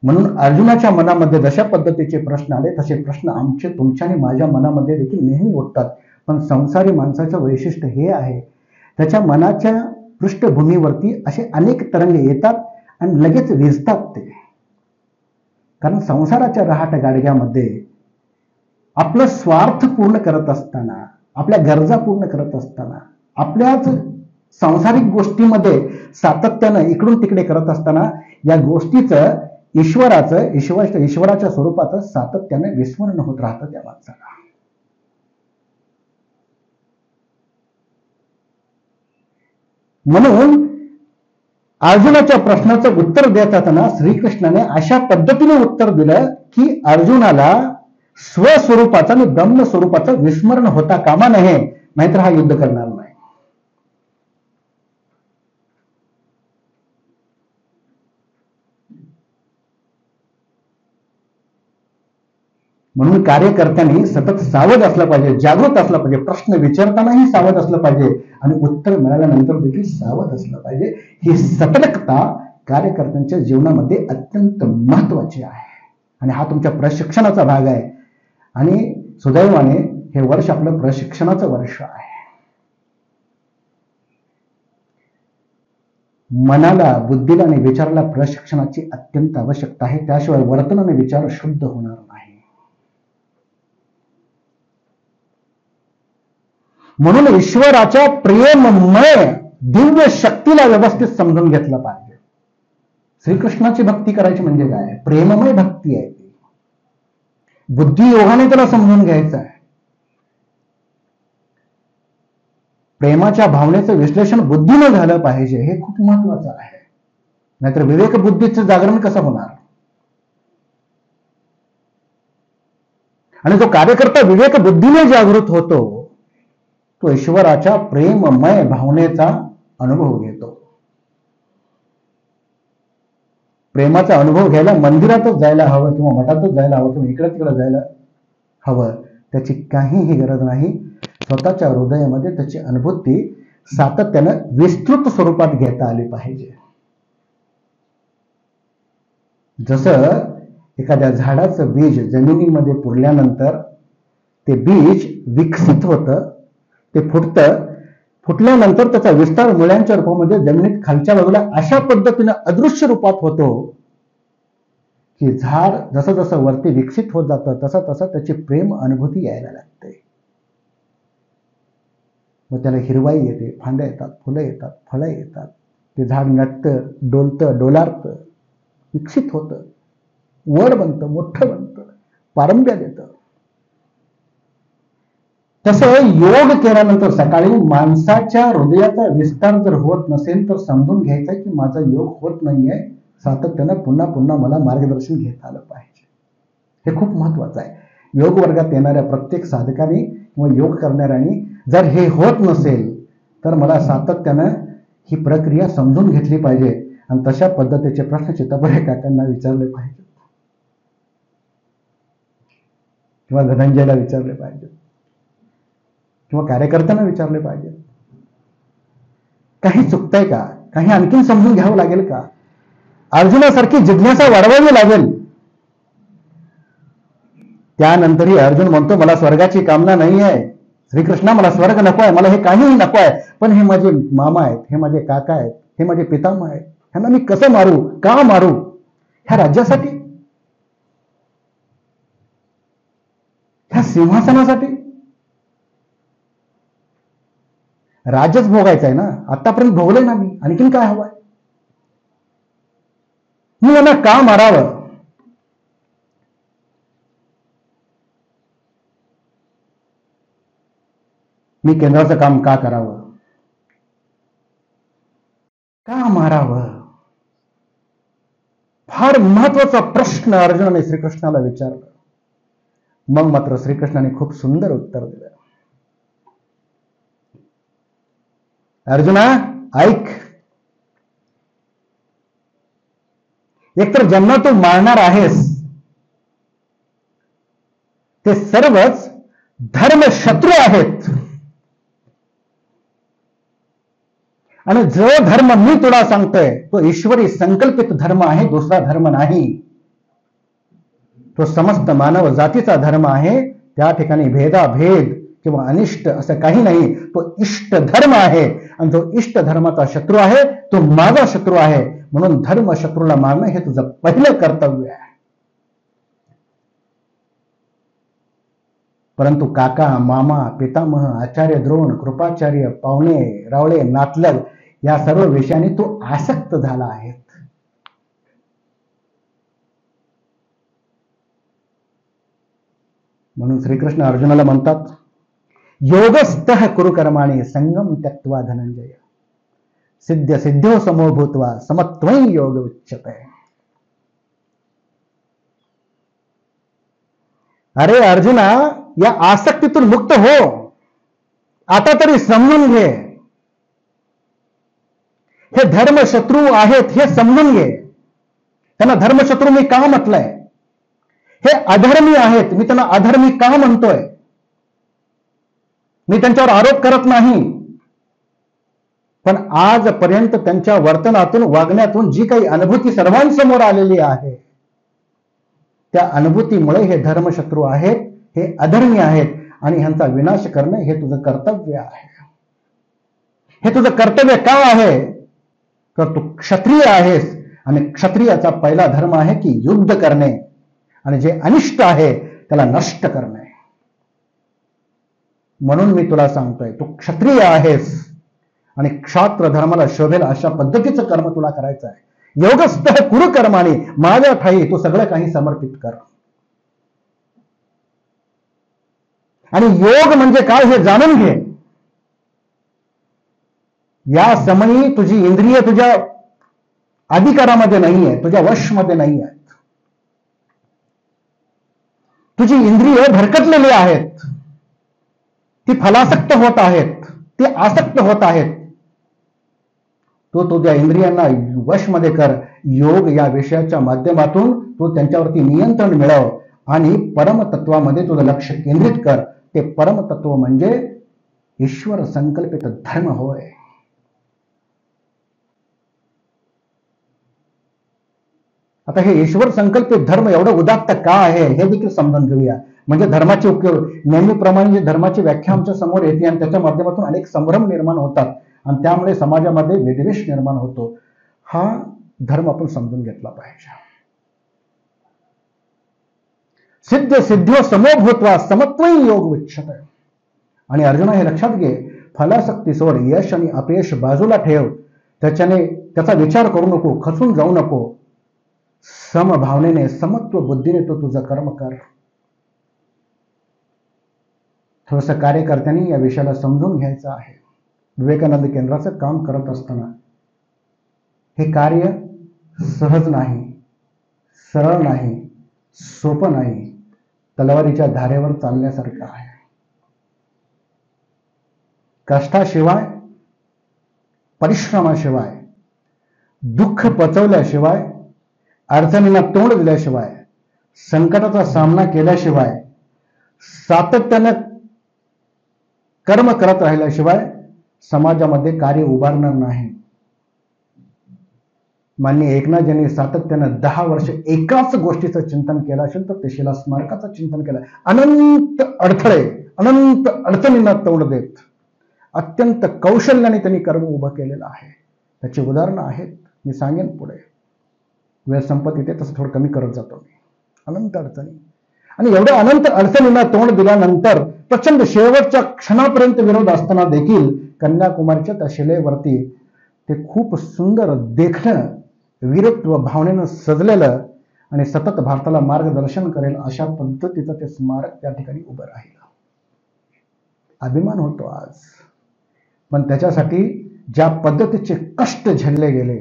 म्हणून अर्जुनाच्या मनामध्ये जशा पद्धतीचे प्रश्न आले तसे प्रश्न आमचे, तुमच्या आणि माझ्या मनामध्ये देखील नेहमी उठतात. पण संसारी माणसाचं वैशिष्ट्य हे आहे, त्याच्या मनाच्या पृष्ठभूमीवरती असे अनेक तरंग येतात आणि लगेच विजतात ते. कारण संसाराच्या रहाट गाडग्यामध्ये आपलं स्वार्थ पूर्ण करत असताना, आपल्या गरजा पूर्ण करत असताना, आपल्याच सांसारिक गोष्टीमध्ये सातत्यानं इकडून तिकडे करत असताना या गोष्टीचं ईश्वराच्या स्वरूपाचं सातत्याने विस्मरण होत राहतं त्या माणसाला. म्हणून अर्जुनाच्या प्रश्नाचं उत्तर देत असताना श्रीकृष्णाने अशा पद्धतीने उत्तर दिलं की अर्जुनाला स्वस्वरूपाचं आणि ब्रह्मस्वरूपाचं विस्मरण होता कामा नये, नाहीतर हा युद्ध करणार नाही. म्हणून कार्यकर्त्यांनी सतत सावध असलं पाहिजे, जागृत असलं पाहिजे, प्रश्न विचारतानाही सावध असलं पाहिजे आणि उत्तर मिळाल्यानंतर देखील सावध असलं पाहिजे. ही सतर्कता कार्यकर्त्यांच्या जीवनामध्ये अत्यंत महत्वाची आहे आणि हा तुमच्या प्रशिक्षणाचा भाग आहे. आणि सुदैवाने हे वर्ष आपलं प्रशिक्षणाचं वर्ष आहे. मनाला, बुद्धीला आणि विचाराला प्रशिक्षणाची अत्यंत आवश्यकता आहे. त्याशिवाय वर्तन आणि विचार शुद्ध होणार नाही. म्हणून ईश्वराच्या प्रेममय दिव्य शक्तीला व्यवस्थित समजून घेतलं पाहिजे. श्रीकृष्णाची भक्ती करायची म्हणजे काय? प्रेममय भक्ती आहे ती. बुद्धियोगाने त्याला समजून घ्यायचं आहे. प्रेमाच्या भावनेचं विश्लेषण बुद्धीनं झालं पाहिजे, हे खूप महत्वाचं आहे. नाहीतर विवेक बुद्धीचं जागरण कसं होणार? आणि जो कार्यकर्ता विवेक बुद्धीने जागृत होतो तो ईश्वराच्या प्रेममय भावनेचा अनुभव घेतो. प्रेमाचा अनुभव घ्यायला मंदिरातच जायला हवं किंवा मठातच जायला हवं किंवा इकडे तिकडे जायला हवं, त्याची काहीही गरज नाही. स्वतःच्या हृदयामध्ये त्याची अनुभूती सातत्यानं विस्तृत स्वरूपात घेता आली पाहिजे. जसं एखाद्या झाडाचं बीज जमिनीमध्ये पुरल्यानंतर ते बीज विकसित होतं, ते फुटतं, फुटल्यानंतर त्याचा विस्तार मुळ्यांच्या रूपामध्ये जमिनीत खालच्या बाजूला अशा पद्धतीनं अदृश्य रूपात होतो की झाड जसं जसं वरती विकसित होत जातं तसं तसं त्याची प्रेम अनुभूती यायला लागते. मग त्याला हिरवाई येते, फांद्या येतात, फुलं येतात, फळं येतात, ते झाड नटतं, डोलतं, डोलारतं, विकसित होतं, वड बनतं, मोठं बनतं, पारंब्या देतं. तसं योग केल्यानंतर सकाळी माणसाच्या हृदयाचा विस्तार जर होत नसेल तर समजून घ्यायचं की माझा योग होत नाहीये, सातत्यानं पुन्हा पुन्हा मला मार्गदर्शन घेता आलं पाहिजे. हे खूप महत्वाचं आहे. योग वर्गात येणाऱ्या प्रत्येक साधकाने किंवा योग करणाऱ्यांनी जर हे होत नसेल तर मला सातत्यानं ही प्रक्रिया समजून घेतली पाहिजे आणि तशा पद्धतीचे प्रश्न चित्तबरे काकांना विचारले पाहिजे किंवा धनंजयला विचारले पाहिजे किंवा कार्यकर्त्यांना विचारले पाहिजे. काही चुकतंय का? काही आणखीन समजून घ्यावं लागेल का? अर्जुनासारखी जिज्ञासा वाढवावी लागेल. त्यानंतरही अर्जुन म्हणतो मला स्वर्गाची कामना नाही आहे, श्रीकृष्णा मला स्वर्ग नको आहे, मला हे काहीही नको आहे, पण हे माझे मामा आहेत, हे माझे काका आहेत, हे माझे पितामह आहेत, ह्यांना मी कसं मारू, का मारू? ह्या राज्यासाठी, ह्या सिंहासनासाठी? राज्यच भोगायचं आहे ना, आतापर्यंत भोगलंय ना मी, आणखीन काय हवंय? मी यांना का मारावं? मी केंद्राचं काम का करावं? का मारावं? फार महत्वाचा प्रश्न अर्जुनाने श्रीकृष्णाला विचारला. मग मात्र श्रीकृष्णाने खूप सुंदर उत्तर दिलं. अर्जुना ऐक, एकतर ज्यांना तू मारणार आहेस ते सर्वच धर्मशत्रू आहेत, आणि जो धर्म मी तुला सांगतोय तो ईश्वरी संकल्पित धर्म आहे, दुसरा धर्म नाही. तो समस्त मानव जातीचा धर्म आहे. त्या ठिकाणी भेदाभेद किंवा अनिष्ट असं काही नाही. तो इष्ट धर्म आहे, आणि जो इष्ट धर्माचा शत्रू आहे तो माझा शत्रू आहे. म्हणून धर्म शत्रूला मारणं हे तुझं पहिलं कर्तव्य आहे. परंतु काका, मामा, पितामह, आचार्य द्रोण, कृपाचार्य, पाहुणे रावळे, नातलग या सर्व विषयांनी तो आसक्त झाला आहे. म्हणून श्रीकृष्ण अर्जुनाला म्हणतात, योगस्थः कुरु कर्माणि संगम त्यक्त्वा धनंजय सिद्ध सिद्धो समो भूत्वा समत्वं योग उच्यते. अरे अर्जुना, या आसक्तीतून मुक्त हो. आता तरी समजून घे, हे धर्मशत्रू आहेत हे समजून घे. त्यांना धर्मशत्रू मी का म्हटलंय? हे अधर्मी आहेत, मी त्यांना अधर्मी का म्हणतोय? मी त्यांच्यावर आरोप करत नाही, पण आजपर्यंत त्यांच्या वर्तनातून, वागण्यातून जी काही अनुभूती सर्वांसमोर आलेली आहे, त्या अनुभूतीमुळे हे धर्मशत्रू आहेत, हे अधर्मी आहेत, आणि ह्यांचा विनाश करणे हे तुझं कर्तव्य आहे. हे तुझं कर्तव्य का आहे? तर तू क्षत्रिय आहेस, आणि क्षत्रियाचा पहिला धर्म आहे की युद्ध करणे, आणि जे अनिष्ट आहे त्याला नष्ट करणे. म्हणून मी तुला सांगतोय, तू क्षत्रिय आहेस, आणि क्षात्र धर्माला शोभेल अशा पद्धतीचं कर्म तुला करायचं आहे. योगस्थः कुरु कर्माणि, माझ्या ठाई तू सगळं काही समर्पित कर. आणि योग म्हणजे काय हे जाणून घे. या समयी तुझी इंद्रिय तुझ्या अधिकारामध्ये नाहीये, तुझ्या वशमध्ये नाही आहेत. तुझी इंद्रिय भरकटलेली आहेत, ती फलासक्त होत आहेत, ती आसक्त होत आहेत. तो तुझ्या इंद्रियांना वशमध्ये कर. योग या विषयाच्या माध्यमातून तू त्यांच्यावरती नियंत्रण मिळव, आणि परमतत्वामध्ये तुझं लक्ष केंद्रित कर. ते परमतत्व म्हणजे ईश्वर संकल्पित धर्म होय. आता हे ईश्वर संकल्पित धर्म एवढं उदात्त का आहे हे देखील समजून घेऊया. म्हणजे धर्माची उपयोग, नेहमीप्रमाणे जे धर्माची व्याख्या आमच्या समोर येते, आणि त्याच्या माध्यमातून अनेक संभ्रम निर्माण होतात, आणि त्यामुळे समाजामध्ये विद्वेष निर्माण होतो. हा धर्म आपण समजून घेतला पाहिजे. सिद्ध सिद्धो समो भूत्वा समत्वं योग उच्यते. आणि अर्जुना हे लक्षात घे, फलासक्ती सोड, यश आणि अपयश बाजूला ठेव. त्याचा विचार करू नको, खचून जाऊ नको. समभावनेने, समत्व बुद्धीने तो तुझं कर्म कर. थोडंसं कार्यकर्त्यांनी या विषयाला समजून घ्यायचं आहे. विवेकानंद केंद्राचं काम करत असताना हे कार्य सहज नाही, सरळ नाही, सोपं नाही, तलवारीच्या धारेवर चालण्यासारखं आहे. कष्टाशिवाय, परिश्रमाशिवाय, दुःख पचवल्याशिवाय, अडचणींना तोंड दिल्याशिवाय, संकटाचा सामना केल्याशिवाय, सातत्याने कर्म करत राहिल्याशिवाय समाजामध्ये कार्य उभारणार नाही. माननीय एकनाथजींनी सातत्यानं 10 वर्ष एकाच गोष्टीचं चिंतन केलं असेल तर ते शिला स्मारकाचं चिंतन केलं. अनंत अडथळे, अनंत अडचणींना तोंड देत अत्यंत कौशल्याने त्यांनी कर्म उभं केलेलं आहे. त्याची उदाहरणं आहेत, मी सांगेन पुढे. वेळ संपत येते तसं थोडं कमी करत जातो मी. अनंत अडचणी, आणि एवढ्या अनंत अडचणींना तोंड दिल्यानंतर प्रचंड शेवटच्या क्षणापर्यंत विरोध असताना देखील कन्याकुमारीच्या त्या शिलेवरती ते खूप सुंदर देखणं, वीरत्व भावनेनं सजलेलं आणि सतत भारताला मार्गदर्शन करेल अशा पद्धतीचं ते स्मारक त्या ठिकाणी उभं राहिलं. अभिमान होतो आज. पण त्याच्यासाठी ज्या पद्धतीचे कष्ट झेलले गेले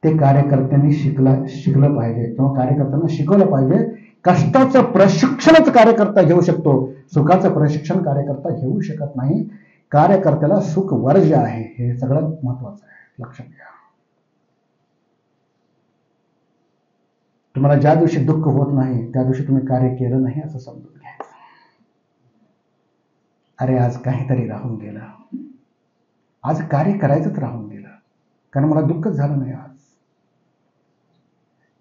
ते कार्यकर्त्यांनी शिकलं पाहिजे किंवा कार्यकर्त्यांना शिकवलं पाहिजे. कष्टाचं प्रशिक्षणच कार्यकर्ता घेऊ शकतो, सुखाचं प्रशिक्षण कार्यकर्ता घेऊ शकत नाही. कार्यकर्त्याला सुख वर्ज्य आहे, हे सगळ्यात महत्वाचं आहे, लक्षात घ्या. तुम्हाला ज्या दिवशी दुःख होत नाही त्या दिवशी तुम्ही कार्य केलं नाही असं समजून घ्यायचं. अरे आज काहीतरी राहून गेलं, आज कार्य करायचंच राहून गेलं, कारण मला दुःखच झालं नाही. आज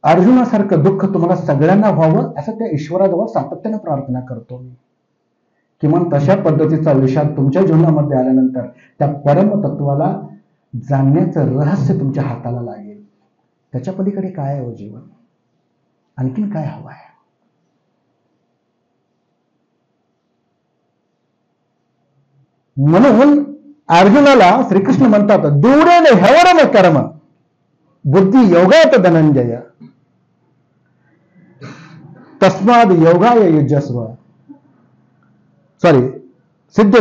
अर्जुनासारखं दुःख तुम्हाला सगळ्यांना व्हावं असं त्या ईश्वराजवळ सातत्याने प्रार्थना करतो मी. किमान तशा पद्धतीचा विषाद तुमच्या जीवनामध्ये आल्यानंतर त्या परमतत्वाला जाणण्याचं रहस्य तुमच्या हाताला लागेल. त्याच्या पलीकडे काय आहे हो जीवन, आणखीन काय हवं आहे. म्हणून अर्जुनाला श्रीकृष्ण म्हणतात दूरेन ह्यवरम कर्म बुद्धी योगात धनंजय तस्माद योगाय युज्यस्व. सिद्ध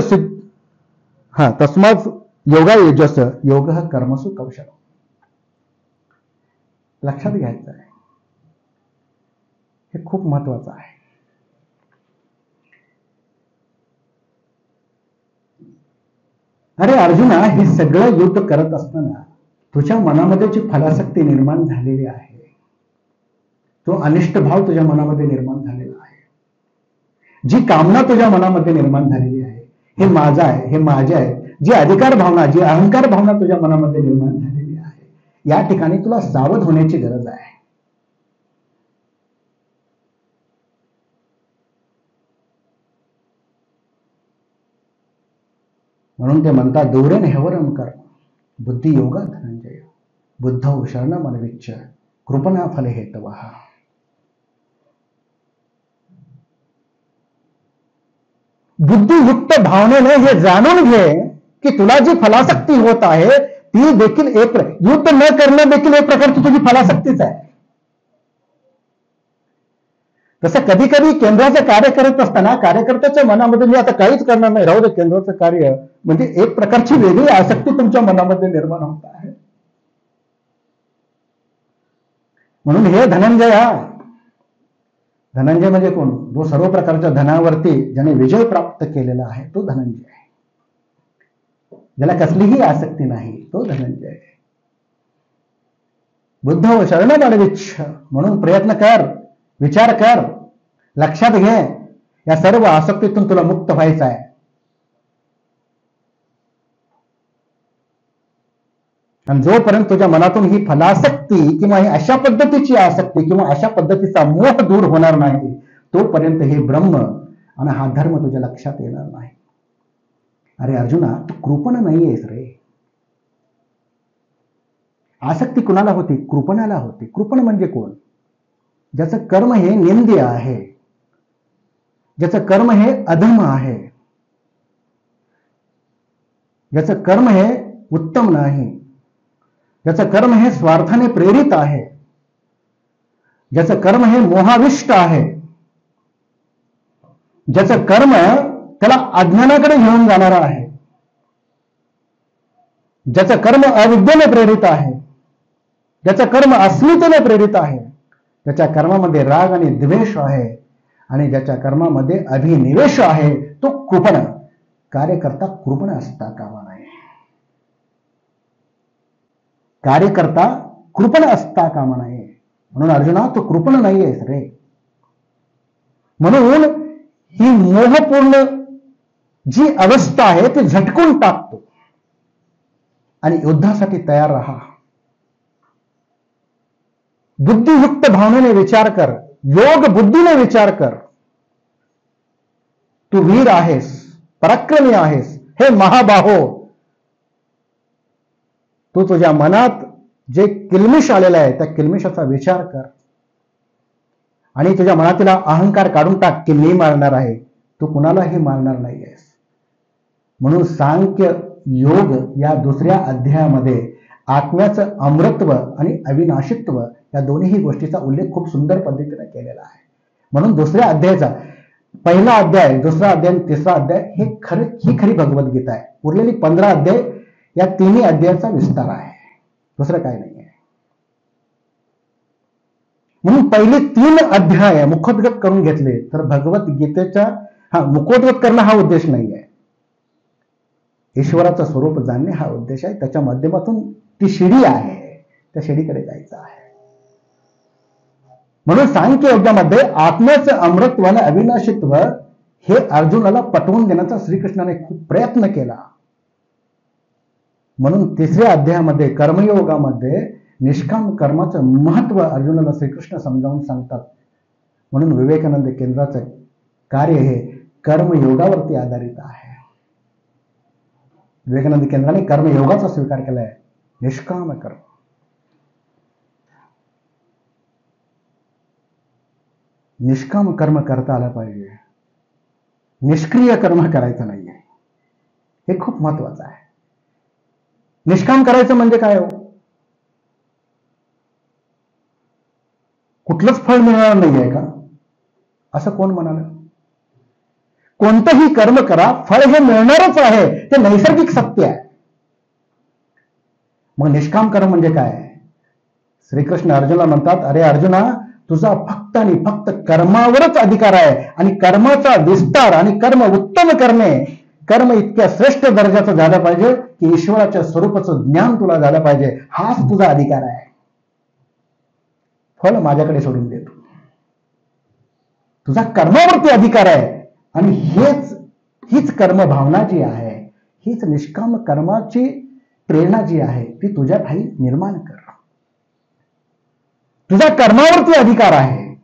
तस्माद योगाय युज्यस्व योग कर्मसु कौशल. लक्षात घ्यायचं आहे, हे खूप महत्वाचं आहे. अरे अर्जुना, हे सगळं युद्ध करत असताना तुझ्या मनामध्ये जी फलासक्ती निर्माण झालेली आहे, तो अनिष्ट भाव तुझ्या मनामध्ये निर्माण झालेला आहे, जी कामना तुझ्या मनामध्ये निर्माण झालेली आहे, हे माझं आहे, हे माझे आहे, जी अधिकार भावना, जी अहंकार भावना तुझ्या मनामध्ये निर्माण झालेली आहे, या ठिकाणी तुला सावध होण्याची गरज आहे. म्हणून ते म्हणतात दूरेन ह्यवरम कर्म बुद्धी योगा धनंजय बुद्धौ शरणमनविच्च कृपणा फले हेतवः. बुद्धियुक्त भावनेने हे जाणून घे की तुला जी फलासक्ती होत आहे ती देखील युद्ध न करणं देखील एक प्रकारची तुझी फलासक्तीच आहे. तसं कधी कधी केंद्राचं कार्य करत असताना कार्यकर्त्याच्या मनामध्ये मी आता काहीच करणार नाही, राहू दे केंद्राचं कार्य, म्हणजे एक प्रकारची वेगळी आसक्ती तुमच्या मनामध्ये निर्माण होत आहे. म्हणून हे धनंजय म्हणजे कोण? जो सर्व प्रकारच्या धनावरती ज्याने विजय प्राप्त केलेला आहे तो धनंजय आहे. ज्याला कसलीही आसक्ती नाही तो धनंजय आहे. बुद्ध शरणमनविच्छ म्हणून प्रयत्न कर, विचार कर, लक्षात घे, या सर्व आसक्तीतून तुला मुक्त व्हायचं आहे. आणि जोपर्यंत तुझ्या मनातून ही फलासक्ती किंवा ही अशा पद्धतीची आसक्ती किंवा अशा पद्धतीचा मोह दूर होणार नाही तोपर्यंत हे ब्रह्म आणि हा धर्म तुझ्या लक्षात येणार नाही. अरे अर्जुना, तू कृपण नाहीयेस रे. आसक्ती कुणाला होती? कृपणाला होती. कृपण म्हणजे कोण? ज्याचं कर्म हे निंद्य आहे, ज्याचं कर्म हे अधम आहे, ज्याचं कर्म हे उत्तम नाही, ज्याचं कर्म हे स्वार्थाने प्रेरित आहे, ज्याचं कर्म हे मोहाविष्ट आहे, ज्याचं कर्म त्याला अज्ञानाकडे घेऊन जाणारा आहे, ज्याचं कर्म अविद्येने प्रेरित आहे, ज्याचं कर्म अस्मितेने प्रेरित आहे, ज्याच्या कर्मामध्ये राग आणि द्वेष आहे आणि ज्याच्या कर्मामध्ये अभिनिवेश आहे, तो कृपण. कार्यकर्ता कृपण असता कामा नये. कार्यकर्ता कृपण असता कामा नये. म्हणून अर्जुना, तू कृपण नाहीयेस रे. म्हणून ही मोहपूर्ण जी अवस्था आहे ती झटकून टाकतो आणि युद्धासाठी तयार राहा. बुद्धियुक्त भावनेने विचार कर, योग बुद्धीने विचार कर. तू वीर आहेस, पराक्रमी आहेस, हे महाबाहो. तू तुझ्या मनात जे किलमिश आलेलं आहे त्या किलमिशाचा विचार कर आणि तुझ्या मनातील अहंकार काढून टाक की मी मारणार आहे. तू कुणालाही मारणार नाहीयेस. म्हणून सांख्य योग या दुसऱ्या अध्यायामध्ये आत्म्याचं अमृतत्व आणि अविनाशित्व या दोन्ही गोष्टीचा उल्लेख खूप सुंदर पद्धतीने केलेला आहे. म्हणून दुसऱ्या अध्यायाचा पहिला अध्याय, दुसरा अध्याय, तिसरा अध्याय ही खरी भगवद्गीता आहे. उरलेली 15 अध्याय या तिन्ही अध्यायाचा विस्तार आहे, दुसरं काय नाही आहे. म्हणून पहिले 3 अध्याय मुखोद्गत करून घेतले तर भगवद्गीतेच्या मुखोद्गत करणं हा उद्देश नाही आहे. ईश्वराचं स्वरूप जाणणे हा उद्देश आहे. त्याच्या माध्यमातून ती शिडी आहे, त्या शिडीकडे जायचं आहे. म्हणून सांख्य योगामध्ये आत्म्याचं अमृतत्वानं अविनाशित्व हे अर्जुनाला पटवून देण्याचा श्रीकृष्णाने खूप प्रयत्न केला. म्हणून 3ऱ्या अध्यायामध्ये कर्मयोगामध्ये निष्काम कर्माचं महत्व अर्जुनाला श्रीकृष्ण समजावून सांगतात. म्हणून विवेकानंद केंद्राचं कार्य हे कर्मयोगावरती आधारित आहे. विवेकानंद केंद्राने कर्मयोगाचा स्वीकार केलाय, निष्काम कर्म. निष्काम कर्म करता आलं पाहिजे, निष्क्रिय कर्म करायचं नाहीये. हे खूप महत्वाचं आहे. निष्काम करायचं म्हणजे काय हो? कुठलंच फळ मिळणार नाहीये का, असं कोण म्हणाल? कोणतंही कर्म करा, फळ हे मिळणारच आहे, ते नैसर्गिक सत्य आहे. मग निष्काम कर्म म्हणजे काय? श्रीकृष्ण अर्जुनाला म्हणतात, अरे अर्जुना, तुझा फक्त आणि फक्त कर्मावरच अधिकार आहे. आणि कर्माचा विस्तार आणि कर्म उत्तम करणे, कर्म इतक्या श्रेष्ठ दर्जाचं झालं पाहिजे की ईश्वराच्या स्वरूपाचं ज्ञान तुला झालं पाहिजे. हाच तुझा अधिकार आहे. फळ माझ्याकडे सोडून देतो. तुझा कर्मावरती अधिकार आहे. आणि हीच कर्म भावना जी आहे, हीच निष्काम कर्माची प्रेरणा जी आहे, ती तुझ्या ठाई निर्माण कर. तुझा कर्मावरती अधिकार आहे,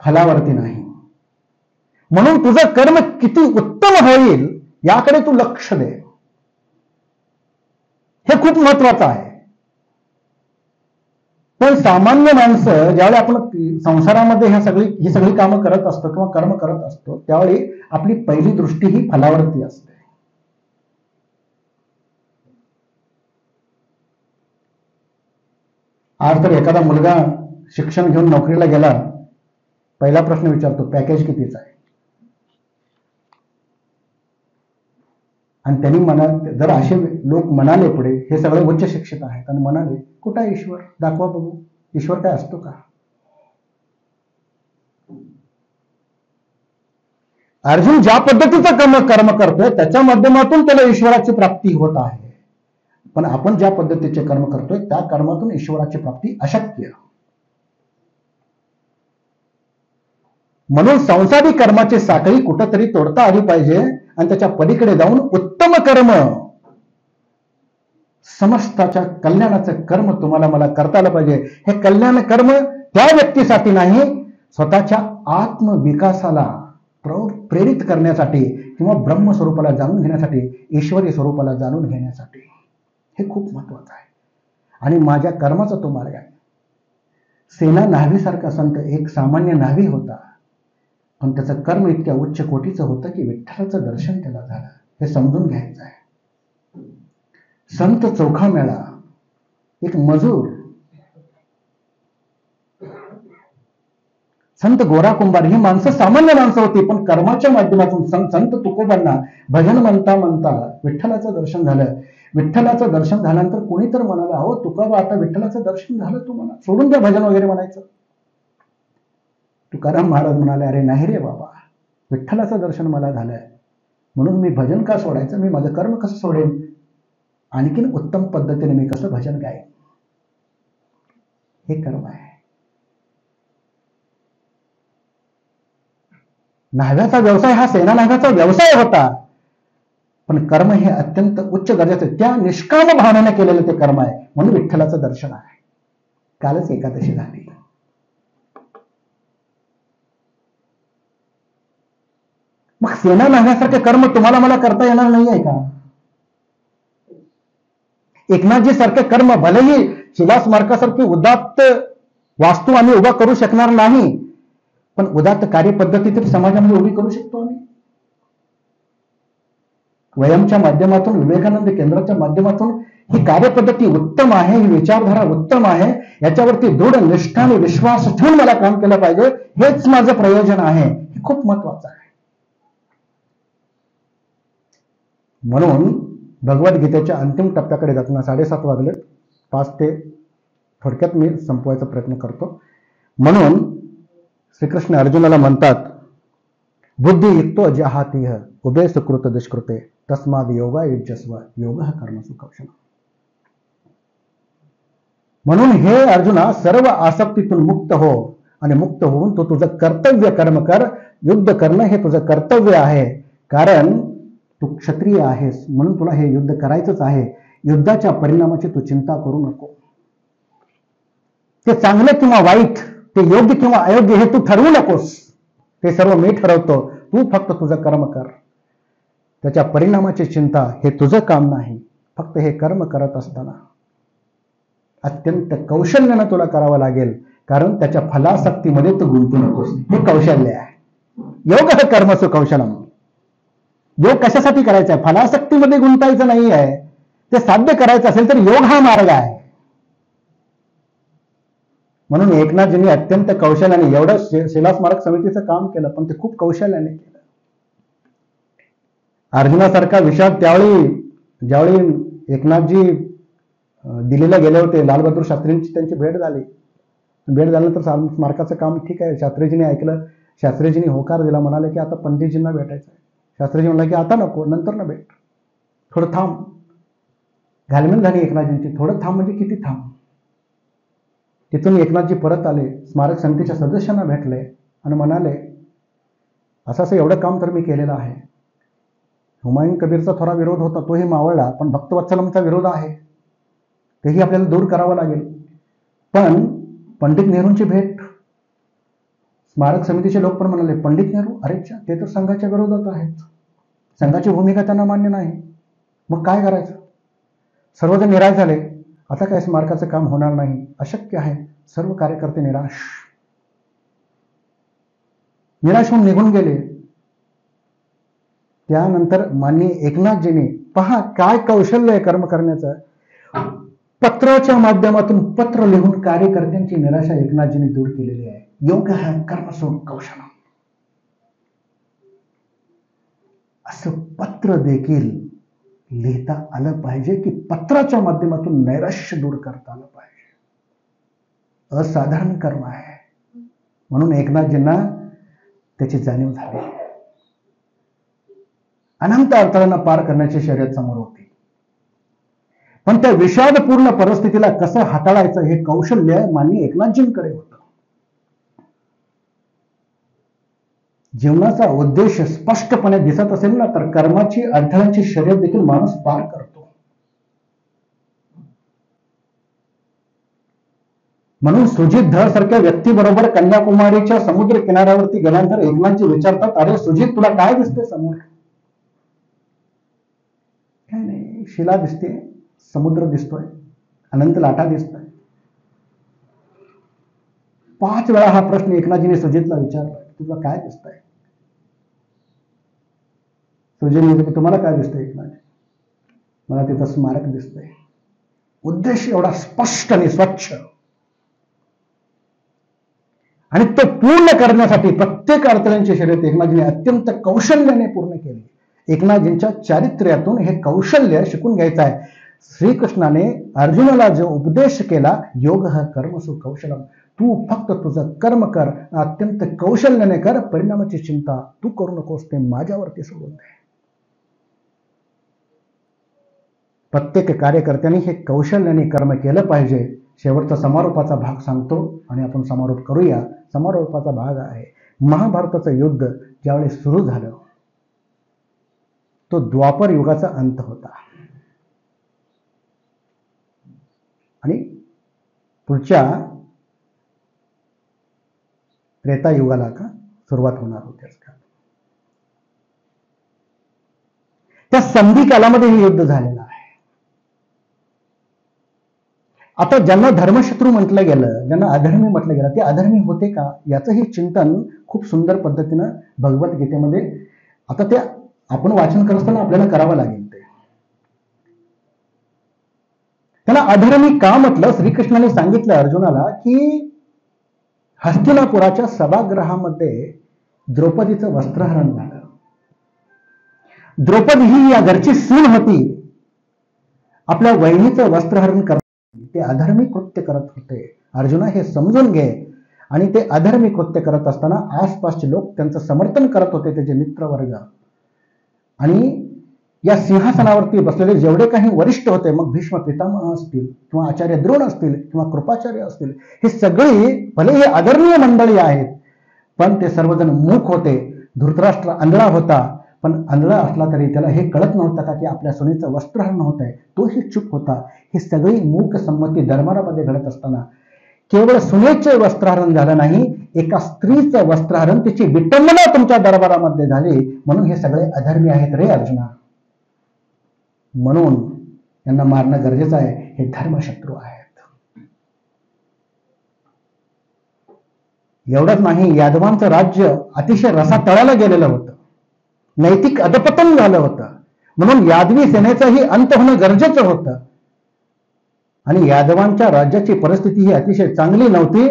फलावरती नाही. म्हणून तुझं कर्म किती उत्तम होईल याकडे तू लक्ष दे. हे खूप महत्वाचं आहे. पण सामान्य माणसं ज्यावेळी आपण संसारामध्ये ही सगळी कामं करत असतो किंवा कर्म करत असतो, त्यावेळी आपली पहिली दृष्टी ही फलावरती असते. आज तर एखादा मुलगा शिक्षण घेऊन नोकरीला गेला, पहिला प्रश्न विचारतो, पॅकेज कितीचा आहे? आणि त्यांनी जर असे लोक म्हणाले पुढे, हे सगळे उच्च शिक्षित आहेत, आणि म्हणाले, कुठं आहे ईश्वर? दाखवा बघू, ईश्वर काय असतो का? अर्जुन ज्या पद्धतीचं कर्म करतोय त्याच्या माध्यमातून त्याला ईश्वराची प्राप्ती होत आहे. पण आपण ज्या पद्धतीचे कर्म करतोय त्या कर्मातून ईश्वराची प्राप्ती अशक्य. म्हणून संसारी कर्माची साखळी कुठंतरी तोडता आली पाहिजे आणि त्याच्या पलीकडे जाऊन उत्तम कर्म, समस्ताच्या कल्याणाचं कर्म तुम्हाला मला करता आलं पाहिजे. हे कल्याण कर्म त्या व्यक्तीसाठी नाही, स्वतःच्या आत्मविकासाला प्रेरित करण्यासाठी किंवा ब्रह्मस्वरूपाला जाणून घेण्यासाठी, ईश्वरी स्वरूपाला जाणून घेण्यासाठी. हे खूप महत्वाचं आहे. आणि माझ्या कर्माचा तो मार्ग आहे. सेना न्हावीसारखा संत एक सामान्य न्हावी होता, पण त्याचं कर्म इतक्या उच्च कोटीचं होतं की विठ्ठलाचं दर्शन त्याला झालं. हे समजून घ्यायचं आहे. संत चोखामेळा, एक मजूर, संत गोरा कुंभार, ही माणसं सामान्य माणसं होती, पण कर्माच्या माध्यमातून संत तुकोबांना भजन म्हणता म्हणता विठ्ठलाचं दर्शन झालं. विठ्ठलाचं दर्शन झाल्यानंतर कोणी तर म्हणाला, अहो तुकोबा, आता विठ्ठलाचं दर्शन झालं, तुम्हाला सोडून द्या भजन वगैरे म्हणायचं. तुकाराम महाराज म्हणाले, अरे नाही रे बाबा, विठ्ठलाचं दर्शन मला झालंय, म्हणून मी भजन का सोडायचं? मी माझं कर्म कसं सोडेन? आणखीन उत्तम पद्धतीने मी कसं भजन गाईन? हे कर्म आहे. न्हाव्याचा व्यवसाय हा सेना न्हाव्याचा व्यवसाय होता, पण कर्म हे अत्यंत उच्च दर्जाचं, त्या निष्काम भावनेने केलेलं ते कर्म आहे. म्हणून विठ्ठलाचं दर्शन आहे. कालच एकादशी झाली. मग सेना न्हाव्यासारखे कर्म तुम्हाला मला करता येणार नाही आहे का? एकनाथजी सारखे कर्म, भलेही शिलास्मारकासारखी उदात्त वास्तू आम्ही उभा करू शकणार नाही, पण उदात्त कार्यपद्धती तर समाजामध्ये उभी करू शकतो आम्ही. वयमच्या माध्यमातून, विवेकानंद केंद्राच्या माध्यमातून ही कार्यपद्धती उत्तम आहे, ही विचारधारा उत्तम आहे, याच्यावरती दृढ निष्ठा आणि विश्वास ठेवून मला काम केलं पाहिजे, हेच माझं प्रयोजन आहे. हे खूप महत्वाचं आहे. म्हणून भगवद्गीतेच्या अंतिम टप्प्याकडे जाताना 7:30 वाजले, 5 ते थोडक्यात मी संपवायचा प्रयत्न करतो. म्हणून श्रीकृष्ण अर्जुनाला म्हणतात, बुद्धी युक्तो जहातीह उभे सुकृत दुष्कृते तस्माद योगा युज्यस्व योग कर्मसु कौशलम. म्हणून हे अर्जुना, सर्व आसक्तीतून मुक्त हो आणि मुक्त होऊन तो तुझं कर्तव्य कर्म कर. युद्ध करणं हे तुझं कर्तव्य आहे, कारण तू क्षत्रिय आहेस, म्हणून तुला हे युद्ध करायचंच आहे. युद्धाच्या परिणामाची तू चिंता करू नको. ते चांगलं किंवा वाईट, ते योग्य किंवा अयोग्य हे तू ठरवू नकोस. ते सर्व मी ठरवतो. तू फक्त तुझं कर्म कर. त्याच्या परिणामाची चिंता हे तुझं काम नाही. फक्त हे कर्म करत असताना अत्यंत कौशल्यानं तुला करावं लागेल, कारण त्याच्या फलासक्तीमध्ये तू गुंतू नकोस. हे कौशल्य आहे. योग कर्मसु कौशलम. योग कशासाठी करायचा आहे? फलासक्तीमध्ये गुंतायचं नाही आहे. ते साध्य करायचं असेल तर योग हा मार्ग आहे. म्हणून एकनाथजींनी अत्यंत कौशल्याने एवढं शिला स्मारक समितीचं काम केलं, पण ते खूप कौशल्याने केलं. अर्जुनासारखा विषाद ज्यावेळी एकनाथजी दिल्लीला गेले होते, लालबहादूर शास्त्रींची त्यांची भेट झाली. भेट झाल्यानंतर स्मारकाचं काम ठीक आहे, शास्त्रीजींनी ऐकलं. शास्त्रीजींनी होकार दिला, म्हणाले की आता पंडितजींना भेटायचं आहे. शास्त्रीजी म्हणाले की आता नको, नंतर ना भेट, थोडं थांब. घालमेल झाली एकनाथजींची. थोडं थांब म्हणजे किती थांब. तिथून एकनाथजी परत आले, स्मारक समितीच्या सदस्यांना भेटले आणि म्हणाले, असं एवढं काम तर मी केलेलं आहे. हुमायून कबीरचा थोडा विरोध होता, तोही मावळला, पण भक्तवत्सलमचा विरोध आहे, तेही आपल्याला दूर करावं लागेल. पण पंडित नेहरूंची भेट, स्मारक समितीचे लोक पण म्हणाले, पंडित नेहरू, अरे ते तर संघाच्या विरोधात आहेत, संघाची भूमिका त्यांना मान्य नाही, मग काय करायचं? सर्वजण निराश झाले. आता काय स्मारकाचं काम होणार नाही, अशक्य आहे. सर्व कार्यकर्ते निराश होऊन निघून गेले. त्यानंतर माननीय एकनाथजींनी, पहा काय कौशल्य आहे कर्म करण्याचं, पत्राच्या माध्यमातून पत्र लिहून कार्यकर्त्यांची निराशा एकनाथजींनी दूर केलेली आहे. योग कर्मसु कौशलम. असं पत्र देखील लिहिता आलं पाहिजे की पत्राच्या माध्यमातून नैराश्य दूर करता आलं पाहिजे. असाधारण कर्म आहे. म्हणून एकनाथजींना त्याची जाणीव झाली. अनंत अडथळ्यांना पार करण्याची शर्यत समोर होती, पण त्या विषादपूर्ण परिस्थितीला कसं हाताळायचं हे कौशल्य माननीय एकनाथजींकडे होतं. जीवनाचा उद्देश स्पष्टपणे दिसत असेल ना, तर कर्माची अडथळ्यांची शर्यत देखील माणूस पार करतो. म्हणून सुजित धर सारख्या व्यक्तीबरोबर कन्याकुमारीच्या समुद्र किनाऱ्यावरती गेल्यानंतर एकनाथजी विचारतात, अरे सुजित, तुला काय दिसते समोर? काय नाही, शिला दिसते, समुद्र दिसतोय, अनंत लाटा दिसतोय. 5 वेळा हा प्रश्न एकनाथजीने सुजितला विचारला, तुला काय दिसतंय? सुजित म्हणजे तुम्हाला काय दिसतंय एकनाथ? मला तिथं स्मारक दिसतंय. उद्देश एवढा स्पष्ट आणि स्वच्छ, आणि तो पूर्ण करण्यासाठी प्रत्येक अडथळ्यांची शर्यत एकनाथजीने अत्यंत कौशल्याने पूर्ण केली. एकनाथजींच्या चारित्र्यातून हे कौशल्य शिकून घ्यायचं आहे. श्रीकृष्णाने अर्जुनाला जो उपदेश केला, योग कर्मसु कौशलम, तू फक्त तुझं कर्म कर, अत्यंत कौशल्याने कर, परिणामाची चिंता तू करू नकोस, ते माझ्यावरती सोडून दे. प्रत्येक कार्यकर्त्यांनी हे कौशल्याने कर्म केलं पाहिजे. शेवटचा समारोपाचा भाग सांगतो आणि आपण समारोप करूया. समारोपाचा भाग आहे, महाभारताचं युद्ध ज्यावेळी सुरू झालं, तो द्वापर युगाचा अंत होता आणि पुढच्या त्रेता युगाला सुरुवात होणार होती. त्या संधी कालामध्ये हे युद्ध झालेलं आहे. आता ज्यांना धर्मशत्रू म्हटलं गेलं, ज्यांना अधर्मी म्हटलं गेलं, ते अधर्मी होते का, याचंही चिंतन खूप सुंदर पद्धतीनं भगवद्गीतेमध्ये आता ते आपण वाचन करत असताना आपल्याला करावं लागेल. त्याला अधर्मी का म्हटलं? श्रीकृष्णाने सांगितलं अर्जुनाला की हस्तिनापुराच्या सभागृहामध्ये द्रौपदीचं वस्त्रहरण झालं. द्रौपदी ही या घरची सून होती, आपल्या वहिनीचं वस्त्रहरण करत ते अधर्मी कृत्य करत होते. अर्जुना हे समजून घे. आणि ते अधर्मी कृत्य करत असताना आसपासचे लोक त्यांचं समर्थन करत होते, त्याचे मित्रवर्ग. आणि या सिंहासनावरती बसलेले जेवढे काही वरिष्ठ होते, मग भीष्म पितामह असतील किंवा आचार्य द्रोण असतील किंवा कृपाचार्य असतील, हे सगळी भले हे आदरणीय मंडळी आहेत, पण ते सर्वजण मूक होते. धृतराष्ट्र आंधळा होता, पण आंधळा असला तरी त्याला हे कळत नव्हतं का की आपल्या सुनेचं वस्त्रहरण होत आहे, तोही चूप होता. ही सगळी मूक संमती दरबारामध्ये घडत असताना केवळ सुनेचे वस्त्रहरण झालं नाही, एका स्त्रीचं वस्त्रहरण, तिची विटंबना तुमच्या दरबारामध्ये झाली, म्हणून हे सगळे अधर्मी आहेत रे अर्जुना. म्हणून यांना मारणं गरजेचं आहे. हे धर्मशत्रू आहेत. एवढंच नाही, यादवांचं राज्य अतिशय रसातळाला गेलेलं होतं, नैतिक अधपतन झालं होतं. म्हणून यादवी सेनेचाही अंत होणं गरजेचं होतं. आणि यादवांच्या राज्याची परिस्थिती ही अतिशय चांगली नव्हती,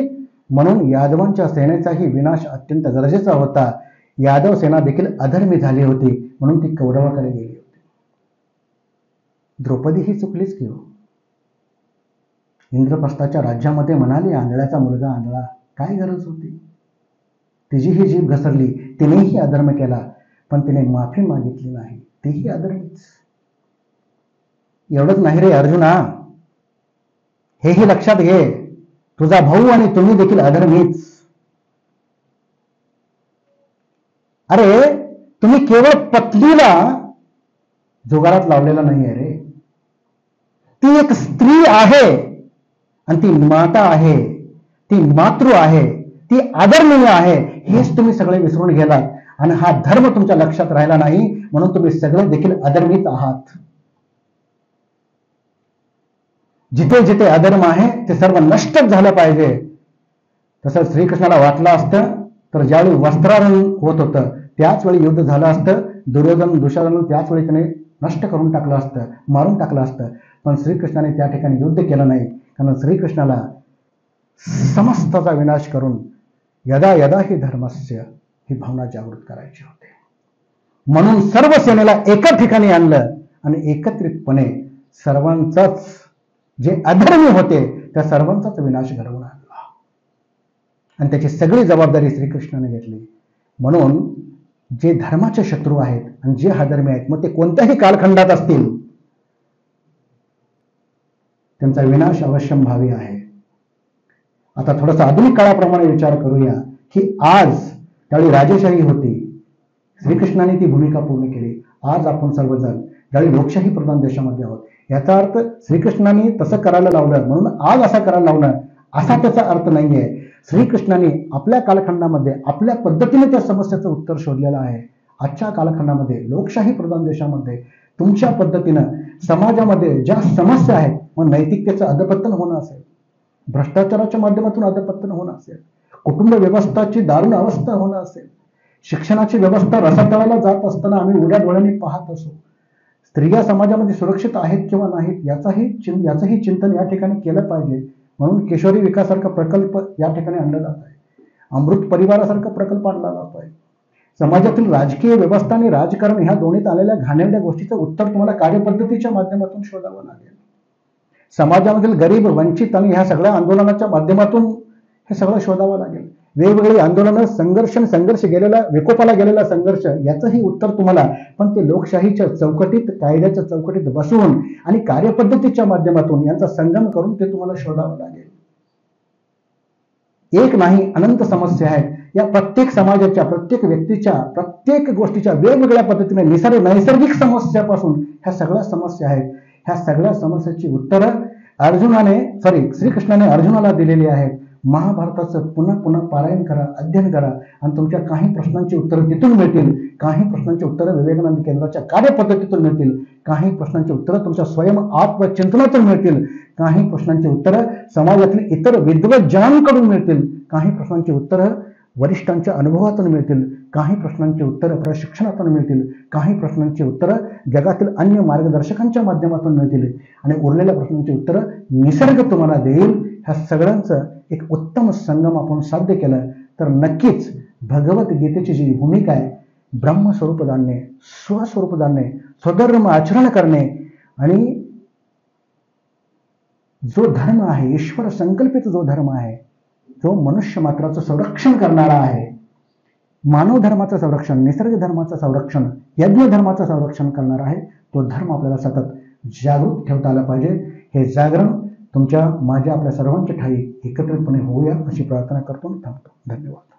म्हणून यादवांच्या सेनेचाही विनाश अत्यंत गरजेचा होता. यादव सेना देखील अधर्मी झाली होती, म्हणून ती कौरवाकडे गेली होती. द्रौपदी ही चुकलीच की हो. इंद्रप्रस्थाच्या राज्यामध्ये म्हणाली, आंधळ्याचा मुलगा आंधळा, काय गरज होती? तिची ही जीभ घसरली, तिनेही अधर्म केला, पण तिने माफी मागितली नाही, तीही अधर्मीच. एवढंच नाही रे अर्जुना, हेही लक्षात घे, तुझा भाऊ आणि तुम्ही देखील अधर्मीच. अरे तुम्ही केवळ पत्नीला जुगारात लावलेला नाहीये रे, ती एक स्त्री आहे आणि ती माता आहे, ती मातृ आहे, ती आदरणीय आहे, हेच तुम्ही सगळे विसरून गेलात. आणि हा धर्म तुमच्या लक्षात राहिला नाही, म्हणून तुम्ही सगळे देखील अधर्मीच आहात. जिथे जिथे अधर्म आहे ते सर्व नष्टच झालं पाहिजे. तसं श्रीकृष्णाला वाटलं असतं तर ज्यावेळी वस्त्रहरण होत होतं त्याच वेळी युद्ध झालं असतं. दुशासन त्याच वेळी त्याने नष्ट करून टाकलं असतं, मारून टाकलं असतं. पण श्रीकृष्णाने त्या ठिकाणी युद्ध केलं नाही, कारण श्रीकृष्णाला समस्ताचा विनाश करून यदा यदा ही धर्मस्य ही भावना जागृत करायची होती. म्हणून सर्व सेनेला एका ठिकाणी आणलं आणि एकत्रितपणे सर्वांचाच, जे अधर्मी होते त्या सर्वांचाच विनाश घडवून आणला. आणि त्याची सगळी जबाबदारी श्रीकृष्णाने घेतली. म्हणून जे धर्माचे शत्रू आहेत आणि जे अधर्मी आहेत, मग ते कोणत्याही कालखंडात असतील, त्यांचा विनाश अवश्यंभावी आहे. आता थोडासा आधुनिक काळाप्रमाणे विचार करूया की आज त्यावेळी राजेशाही होती, श्रीकृष्णाने ती भूमिका पूर्ण केली. आज आपण सर्वजण ज्यावेळी लोकशाही प्रधान देशामध्ये आहोत, याचा अर्थ श्रीकृष्णाने तसं करायला लावलं म्हणून आज असं करायला लावणं असा त्याचा अर्थ नाहीये. श्रीकृष्णाने आपल्या कालखंडामध्ये आपल्या पद्धतीने त्या समस्येचं उत्तर शोधलेलं आहे. आजच्या कालखंडामध्ये लोकशाही प्रधान देशामध्ये तुमच्या पद्धतीनं समाजामध्ये ज्या समस्या आहेत, मग नैतिकतेचं अधपतन होणं असेल, भ्रष्टाचाराच्या माध्यमातून अधपतन होणं असेल, कुटुंब व्यवस्थाची दारुण अवस्था होणं असेल, शिक्षणाची व्यवस्था रसातळाला जात असताना आम्ही उघड्या डोळ्यांनी पाहत असू, स्त्रिया समाजामध्ये सुरक्षित आहेत किंवा नाहीत याचंही चिंतन या ठिकाणी केलं पाहिजे. म्हणून किशोरी विकासासारखा प्रकल्प या ठिकाणी आणला जात आहे, अमृत परिवारासारखा प्रकल्प आणला जात आहे. समाजातील राजकीय व्यवस्था आणि राजकारण ह्या दोन्हीत आलेल्या घाणेरड्या गोष्टीचं उत्तर तुम्हाला कार्यपद्धतीच्या माध्यमातून शोधावं लागेल. समाजामधील गरीब, वंचित आणि ह्या सगळ्या आंदोलनाच्या माध्यमातून हे सगळं शोधावं लागेल. वेगवेगळी आंदोलनं, संघर्ष गेलेला, विकोपाला गेलेला संघर्ष, याचंही उत्तर तुम्हाला, पण ते लोकशाहीच्या चौकटीत, कायद्याच्या चौकटीत बसवून आणि कार्यपद्धतीच्या माध्यमातून यांचा संगम करून ते तुम्हाला शोधावं लागेल. एक नाही, अनंत समस्या आहेत. या प्रत्येक समाजाच्या, प्रत्येक व्यक्तीच्या, प्रत्येक गोष्टीच्या वेगवेगळ्या पद्धतीने नैसर्गिक समस्यापासून ह्या सगळ्या समस्या आहेत. ह्या सगळ्या समस्याची उत्तरं श्रीकृष्णाने अर्जुनाला दिलेली आहेत. महाभारताचं पुन्हा पुन्हा पारायण करा, अध्ययन करा आणि तुमच्या काही प्रश्नांची उत्तरं तिथून मिळतील. काही प्रश्नांची उत्तरं विवेकानंद केंद्राच्या कार्यपद्धतीतून मिळतील. काही प्रश्नांची उत्तरं तुमच्या स्वयं आत्मचिंतनातून मिळतील. काही प्रश्नांची उत्तरं समाजातील इतर विद्वज्जनांकडून मिळतील. काही प्रश्नांची उत्तरं वरिष्ठांच्या अनुभवातून मिळतील. काही प्रश्नांची उत्तरं प्रशिक्षणातून मिळतील. काही प्रश्नांची उत्तरं जगातील अन्य मार्गदर्शकांच्या माध्यमातून मिळतील. आणि उरलेल्या प्रश्नांची उत्तरं निसर्ग तुम्हाला देईल. ह्या सगळ्यांचं एक उत्तम संगम आपण साध्य केलं तर नक्कीच भगवद्गीतेची जी भूमिका आहे, ब्रह्मस्वरूप जाणणे, स्वस्वरूप जाणणे, स्वधर्म आचरण करणे आणि जो धर्म आहे, ईश्वर संकल्पित जो धर्म आहे, जो मनुष्य मात्राचं संरक्षण करणारा आहे, मानव धर्माचं संरक्षण, निसर्ग धर्माचं संरक्षण, यज्ञ धर्माचं संरक्षण करणारा आहे, तो धर्म आपल्याला सतत जागृत ठेवता आला पाहिजे. हे जागरण तुमच्या माझ्या आपल्या सर्वांच्या ठाई एकत्रितपणे होऊया अशी प्रार्थना करतो आणि थांबतो. धन्यवाद.